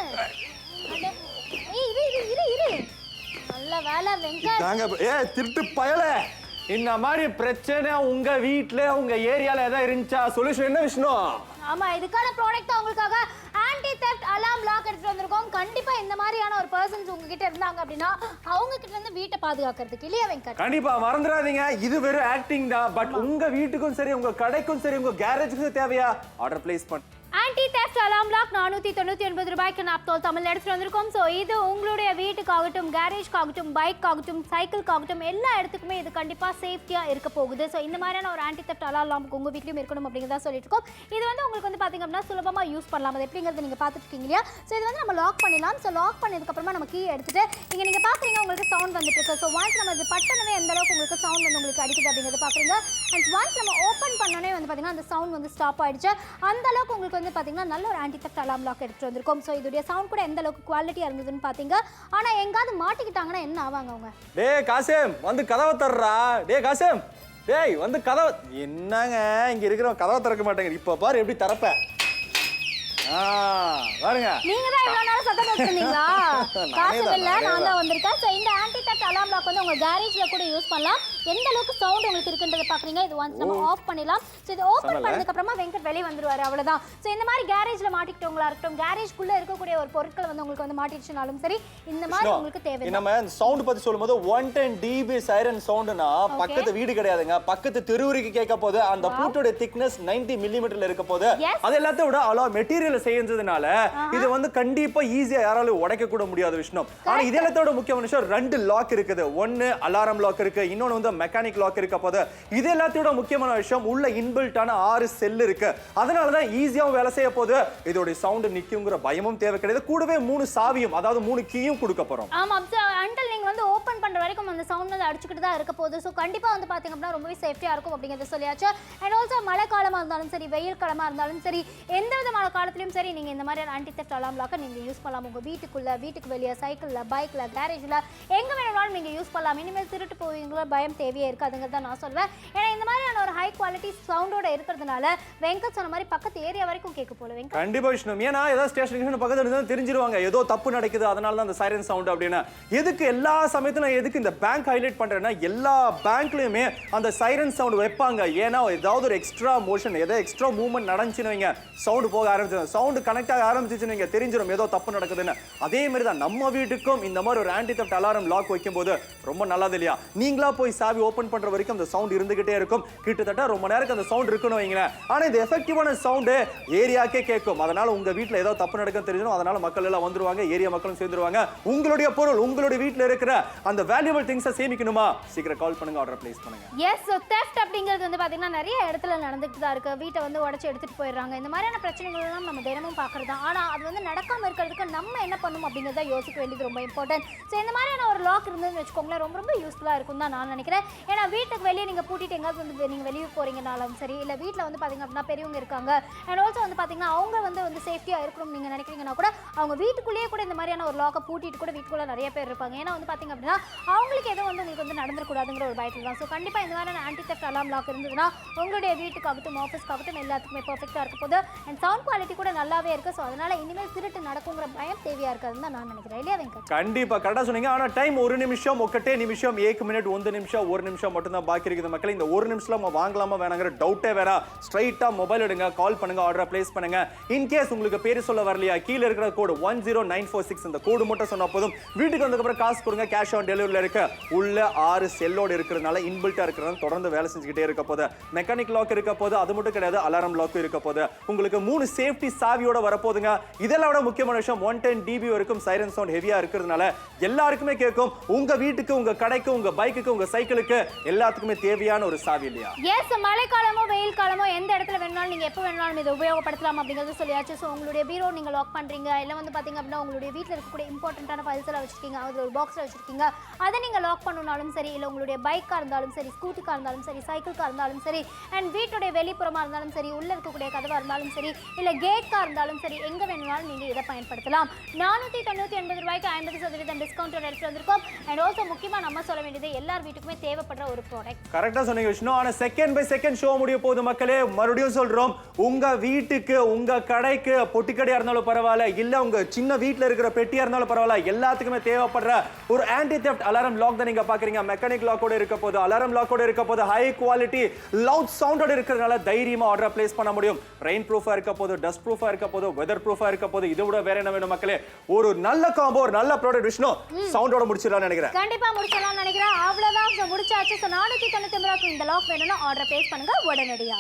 இரு நல்ல வேலை வெங்கட். திருட்டு பயல, இந்த மாதிரி பிரச்சனை உங்க வீட்ல உங்க ஏரியால ஏதாவது இருந்துச்சா? சொல்யூஷன் என்ன விஷ்ணு? ஆமா, இதுக்கான ப்ராடக்ட் உங்களுக்காக ஆன்டி தெஃப்ட் அலார்ம் லாக் எடுத்துட்டு வந்திருக்கோம். கண்டிப்பா இந்த மாதிரியான ஒரு பர்சன்ஸ் உங்ககிட்ட இருந்தாங்க அப்படின்னா அவங்க கிட்ட இருந்து வீட்டை பாதுகாக்கிறதுக்கு இல்லையா வெங்கட்? கண்டிப்பா மறந்துடாதீங்க, இது வெறும் ஆக்டிங் தான். பட் உங்க வீட்டுக்கும் சரி, உங்க கடைக்கும் சரி, உங்க கேரேஜுக்கும் தேவையா? ஆர்டர் பிளேஸ் பண்ணு. ஆன்டி தெஃப்ட் அலார்ம் லாக் 499 ரூபாய்க்கு நாப்தோல் தமிழ் எடுத்துட்டு வந்திருக்கோம். ஸோ இது உங்களுடைய வீட்டுக்காகட்டும், கேரேஜ்க்காகட்டும், பைக்காகட்டும், சைக்கிள்காகட்டும் எல்லா இடத்துக்குமே இது கண்டிப்பாக சேஃப்டியாக இருக்க போகுது. ஸோ இந்த மாதிரியான ஒரு ஆன்டி தெஃப்ட் அலார்ம் லாக் உங்கள் வீட்லையும் இருக்கணும் அப்படிங்கிறதா சொல்லிட்டு இருக்கோம். இது வந்து உங்களுக்கு வந்து பார்த்திங்க அப்படின்னா சுலபமாக யூஸ் பண்ணலாம். அது எப்படிங்கிறது நீங்கள் பார்த்துட்டு இருக்கீங்க இல்லையா? ஸோ இது வந்து நம்ம லாக் பண்ணிடலாம். ஸோ லாக் பண்ணதுக்கப்புறமா நம்ம கீ எடுத்துட்டு இங்கே நீங்கள் பார்க்குறீங்க உங்களுக்கு சவுண்ட் வந்துட்டு இருக்கு. ஸோ ஒன்ஸ் நம்ம இது பட்டனவே எந்த அளவுக்கு உங்களுக்கு சவுண்ட் வந்து உங்களுக்கு அடிக்குது அப்படிங்கிறது பார்க்குறீங்க. அண்ட் ஒன்ஸ் நம்ம ஓப்பன் பண்ணோன்னே வந்து பார்த்திங்கன்னா அந்த சவுண்ட் வந்து ஸ்டாப் ஆகிடுச்சு. அந்த அளவுக்கு உங்களுக்கு வந்து பார்த்தீங்கன்னா நல்ல ஒரு ஆன்டி தெஃப்ட் அலார்ம் லாக் எடுத்துட்டு வந்திருக்கோம். ஸோ இதோடைய சவுண்ட் கூட எந்த அளவுக்கு குவாலிட்டியாக இருந்ததுன்னு பார்த்தீங்க. ஆனால் எங்காவது மாட்டிக்கிட்டாங்கன்னா என்ன ஆவாங்க அவங்க? டேய் காசிம், வந்து கதவை தர்றா. டேய் காசிம், டேய் வந்து கதவை. என்னங்க இங்க இருக்கிறவங்க கதவை திறக்க மாட்டேங்க. இப்ப பாரு எப்படி திறப்ப. பாருங்க, நீங்க தான் இவ்வளவு நேரம் சத்தம் போட்டுருந்தீங்களா? காசு இல்ல, நான் தான் வந்திருக்கேன். ஸோ இந்த ஆன்டி தெஃப்ட் அலார்ம் லாக் வந்து உங்க கேரேஜ்ல கூட யூஸ் பண்ணலாம். எந்த அளவுக்கு சவுண்ட் உங்களுக்கு இருக்குன்றதை பாக்குறீங்க. இது ஒன்ஸ் நம்ம ஆஃப் பண்ணிடலாம். ஸோ இது ஓப்பன் பண்ணதுக்கு அப்புறமா வெங்கட் வெளியே வந்துருவாரு, அவ்வளவுதான். ஸோ இந்த மாதிரி கேரேஜ்ல மாட்டிக்கிட்டவங்களா இருக்கட்டும், கேரேஜ்குள்ள இருக்கக்கூடிய ஒரு பொருட்கள் வந்து உங்களுக்கு வந்து மாட்டிடுச்சுனாலும் சரி, இந்த மாதிரி உங்களுக்கு தேவை. நம்ம சவுண்ட் பத்தி சொல்லும்போது 110 dB சைரன் சவுண்ட்னா பக்கத்து வீடு கிடையாதுங்க, பக்கத்து தெருவுக்கு கேட்க போது. அந்த பூட்டோட திக்னஸ் 90 மில்லிமீட்டர்ல இருக்க போது. அது எல்லாத்தையும் விட அலோ மெட்டீரியல் செய்யறதுனால இது வந்து கண்டிப்பா ஈஸியா யாராலும் உடைக்க கூட முடியாது விஷ்ணு. ஆனா இது எல்லாத்தோட முக்கியமான விஷயம், 2 லாக் இருக்குது. ஒன்னு அலாரம் லாக் இருக்கு, இன்னொன்னு வந்து மெக்கானிக் லாக் இருக்க போது. இது எல்லாத்தோட முக்கியமான விஷயம், உள்ள இன்பில்ட்டான 6 செல் இருக்கு. அதனால தான் ஈஸியாவும் வேலை செய்ய போது. இதோட சவுண்ட் நிக்குங்கிற பயமும் தேவை கிடையாது. கூடவே 3 சாவியும், அதாவது 3 கீயும் கொடுக்க போறோம். ஆமா, அண்டல் நீங்க வந்து ஓபன் பண்ற வரைக்கும் அந்த சவுண்ட் வந்து அடிச்சுக்கிட்டு தான் இருக்க போகுது. ஸோ கண்டிப்பா வந்து பாத்தீங்க அப்படின்னா ரொம்பவே சேஃப்டியா இருக்கும் அப்படிங்கிறத சொல்லியாச்சு. அண்ட் ஆல்சோ மழை காலமா இருந்தாலும் சரி, வெயில் காலமா இருந்தாலும் சரி, எந்த விதமான காலத்திலும் சரி நீங்க இந்த மாதிரி ஆன்டி தெஃப்ட் அலார்ம் லாக்கை நீங்க யூஸ் பண்ணலாம். உங்க வீட்டுக்குள்ள, வீட்டுக்கு வெளியே, சைக்கிள்ல, பைக்ல, கேரேஜ்ல எங்க வேணும்னாலும் நீங்க யூஸ் பண்ணலாம். இனிமேல் திருட்டு போவீங்களோ பயம் தேவையே இருக்காதுங்கிறத நான் சொல்வேன். ஏன்னா இந்த மாதிரியான ஒரு ஹை குவாலிட்டி சவுண்டோட இருக்கிறதுனால வெங்கட் சொன்ன மாதிரி பக்கத்து ஏரியா வரைக்கும் கேட்க போல வெங்கட். கண்டிப்பா விஷ்ணு, ஏன்னா ஏதாவது ஸ்டேஷன் பக்கத்துல இருந்தா தெரிஞ்சிருவாங்க ஏதோ தப்பு நடக்குது, அதனால தான் அந்த சைரன் சவுண்ட் அப்படின்னு. எதுக்கு எல்லா சமயத்துல எதுக்கு இந்த பேங்க் ஹைலைட் பண்றேன்னா, எல்லா பேங்க்லயுமே அந்த சைரன் சவுண்ட் வைப்பாங்க. ஏன்னா ஏதாவது ஒரு எக்ஸ்ட்ரா மோஷன், ஏதோ எக்ஸ்ட்ரா மூவ்மெண்ட் நடந்துச்சுன்னு வைங்க, சவுண்ட் போக ஆரம்பிச்சு, சவுண்ட் கனெக்ட் ஆக ஆரம்பிச்சுன்னு வைங்க, தெரிஞ்சிடும் ஏதோ தப்பு நடக்குதுன்னு. அதே மாதிரி தான் நம்ம வீட்டுக்கும் இந்த மாதிரி ஒரு ஆன்டி தெஃப்ட் அலாரம் லாக் வைக்கும் போது ரொம்ப நல்லது இல்லையா? நீங்களா போய் சாவி ஓபன் பண்ற வரைக்கும் அந்த சவுண்ட் இருந்துகிட்டே இருக்கும். கிட்டத்தட்ட ரொம்ப நேரம் அந்த சவுண்ட் இருக்குன்னு வைங்களேன். ஆனா இந்த எஃபெக்டிவான சவுண்ட் ஏரியாக்கே கேட்கும். அதனால உங்க வீட்டுல ஏதோ தப்பு நடக்கும் தெரிஞ்சிடும். அதனால மக்கள் எல்லாம் வந்துருவாங்க, ஏரியா மக்களும் சேர்ந்துருவாங்க. உங்களுடைய பொருள், உங்களுடைய வீட்டுல இருக்கிற அந்த வேல்யூபிள் திங்ஸை சேமிக்கணுமா? சீக்கிரம் கால் பண்ணுங்க, ஆர்டர் பிளேஸ் பண்ணுங்க. எஸ், ஸோ தெஃப்ட் அப்படிங்கிறது வந்து பாத்தீங்கன்னா நிறைய இடத்துல நடந்துட்டு தான் இருக்கு. வீட்டை வந்து உடைச்சு எடுத்துட்டு போயிடுறாங்க. இந்த மாதிரியான பிரச்சனைகள் எல்லாம் நம்ம தினமும் பார்க்கறது தான். ஆனா அது வந்து நடக்காம இருக்கிறதுக்கு நம்ம என்ன பண்ணணும் அப்படிங்கிறத யோசிக்க வேண்டியது ரொம்ப இம்பார்ட்டன்ட். ஸோ இந்த மாதிரியான ஒரு லாக் இருந்ததுன்னு வச்சுக்கோங்களேன், ரொம்ப ரொம்ப யூஸ்ஃபுல்லா இருக்கும் தான் நான் நினைக்கிறேன். ஏன்னா வீட்டுக்கு வெளியே நீங்க பூட்டிட்டு எங்காவது வந்து நீங்க வெளியே போறீங்கனாலும் சரி, இல்ல வீட்டில் வந்து பாத்தீங்க அப்படின்னா பெரியவங்க இருக்காங்க, அண்ட் ஆல்சோ வந்து பாத்தீங்கன்னா அவங்க வந்து சேஃப்டியா இருக்கணும் நீங்க நினைக்கிறீங்கன்னா கூட அவங்க வீட்டுக்குள்ளேயே கூட இந்த மாதிரியான ஒரு லாக்கை பூட்டிட்டு கூட வீட்டுக்குள்ள நிறைய பேர் இருப்பாங்க. ஏன்னா வந்து பாத்தீங்க அப்படின்னா அவங்களுக்கு எதுவும் வந்து உங்களுக்கு வந்து நடந்துக்கூடாதுங்கிற ஒரு பயத்தில் தான். ஸோ கண்டிப்பா இந்த மாதிரியான ஆன்டி தெஃப்ட் அலார்ம் லாக் இருந்ததுன்னா உங்களுடைய வீட்டுக்காகட்டும், ஆஃபீஸ்க்காகட்டும் எல்லாத்துக்குமே பர்ஃபெக்டா இருக்க போது. அண்ட் சவுண்ட் குவாலிட்டி கூட நல்லாவே இருக்கு. ஸோ அதனால இனிமேல் திருட்டு நடக்குங்கிற பயம் தேவையா இருக்காதுன்னு தான் நான் நினைக்கிறேன். இல்லையா வெங்கட்? கண்டிப்பா கரெக்டா சொன்னீங்க. ஆனா டைம் 1 நிமிஷம், 1 நிமிஷம், 1 மினிட், 1 நிமிஷம், 1 நிமிஷம் மட்டும் தான் பாக்கி இருக்குது மக்களே. இந்த 1 நிமிஷத்துல நம்ம வாங்கலாமா வேணாங்கிற டவுட்டே வேற. ஸ்ட்ரைட்டா மொபைல் எடுங்க, கால் பண்ணுங்க, ஆர்டர் பிளேஸ் பண்ணுங்க. இன் கேஸ் உங்களுக்கு பேரு சொல்ல வரலையா, கீழ இருக்கிற கோடு 10946 இந்த கோடு மட்டும் சொன்னா போதும். வீட்டுக்கு வந்ததுக்கு அப்புறம் காசு கொடுங்க, கேஷ் ஆன் டெலிவரில இருக்கு. உள்ள 6 செல்லோட இருக்கிறதுனால இன்பில்ட்டா இருக்கிறது தொடர்ந்து வேலை செஞ்சுக்கிட்டே இருக்க போது. மெக்கானிக் லாக் இருக்க போது, அது மட்டும் கிடையாது, அலாரம் லாக் இருக்க போது. உங்களுக்கு 3 சேஃப்டி சாவியோட வரப்போதுங்க. இதெல்லாம் விட முக்கியமான விஷயம், 110 dB வரைக்கும் சைரன் சவுண்ட் ஹெவியா இருக்கிறதுனால எல்லாருக்குமே கேட்கும். உங்க வீட்டுக்கு, உங்க கடைக்கு, உங்க பைக்குக்கு, உங்க சைக்கிளுக்கு எல்லாத்துக்குமே தேவையான ஒரு சாவி இல்லையா? எஸ், மழைக்காலமோ வெயில் காலமோ எந்த இடத்துல வேணாலும் நீங்க எப்போ வேணாலும் இதை உபயோகப்படுத்தலாம் அப்படிங்கிறது சொல்லியாச்சு. ஸோ உங்களுடைய பீரோ நீங்க லாக் பண்றீங்க, இல்லை வந்து பாத்தீங்க அப்படின்னா உங்களுடைய வீட்டில் இருக்கக்கூடிய இம்பார்ட்டன்டான ஃபைல்ஸ் எல்லாம் வச்சிருக்கீங்க, அதில் ஒரு பாக்ஸ்ல வச்சிருக்கீங்க, அதை நீங்க லாக் பண்ணணும்னாலும் சரி, இல்லை உங்களுடைய பைக்கா இருந்தாலும் சரி, ஸ்கூட்டிக்கா இருந்தாலும் சரி, சைக்கிள்கா இருந்தாலும் சரி, அண்ட் வீட்டுடைய வெளிப்புறமா இருந்தாலும் சரி, உள்ள இருக்கக்கூடிய கதவா இருந்தாலும் சரி, இல்லை கேட்கா இருந்தாலும் சரி, எங்க வேணும்னாலும் நீங்க இதை பயன்படுத்தலாம். 499 ரூபாய்க்கு 50% டிஸ்கவுண்ட் எடுத்து வந்திருக்கோம். அண்ட் ஆல்சோ முக்கியமா நம்ம சொல்ல வேண்டியது, எல்லார் வீட்டுக்குமே தேவைப்படுற ஒரு ப்ராடக்ட். கரெக்டா சொன்னீங்க விஷ்ணு. ஆனா செகண்ட் பை செகண்ட் ஷோ முடிய போகுது மக்களே. மறுபடியும் சொல்றோம், உங்க வீட்டுக்கு, உங்க கடைக்கு, பொட்டி கடையா இருந்தாலும் பரவாயில்ல, இல்ல உங்க சின்ன வீட்ல இருக்கிற பெட்டியா இருந்தாலும் பரவாயில்ல, எல்லாத்துக்குமே தேவைப்படுற ஒரு ஆன்டி தெஃப்ட் அலாரம் லாக் தான் நீங்க பாக்குறீங்க. மெக்கானிக் லாக்கோட இருக்க போது, அலாரம் லாக்கோட இருக்க போது, ஹை குவாலிட்டி லவுட் சவுண்டோட இருக்கிறதுனால தைரியமா ஆர்டர் பிளேஸ் பண்ண முடியும். ரெயின் ப்ரூஃபா இருக்க போது, டஸ்ட் ப்ரூஃபா இருக்க போது, வெதர் ப்ரூஃபா இருக்க போது, இதை விட வேற என்ன வேணும் மக்களே? ஒரு நல்ல காம்போ, ஒரு நல்ல ப்ராடக்ட் விஷ்ணு. சவுண்டோட முடிச்சிடலாம்னு நினைக்கிறேன். கண்டிப்பா முடிச்சிடலாம்னு நினைக்கிறேன். அவ்வளவுதான் முடிச்சாச்சு. 499 ரூபாய்க்கு இந்த லாக் வேணும்னா ஆர்டர் பிளேஸ் பண்ணுங்க உடனடியா.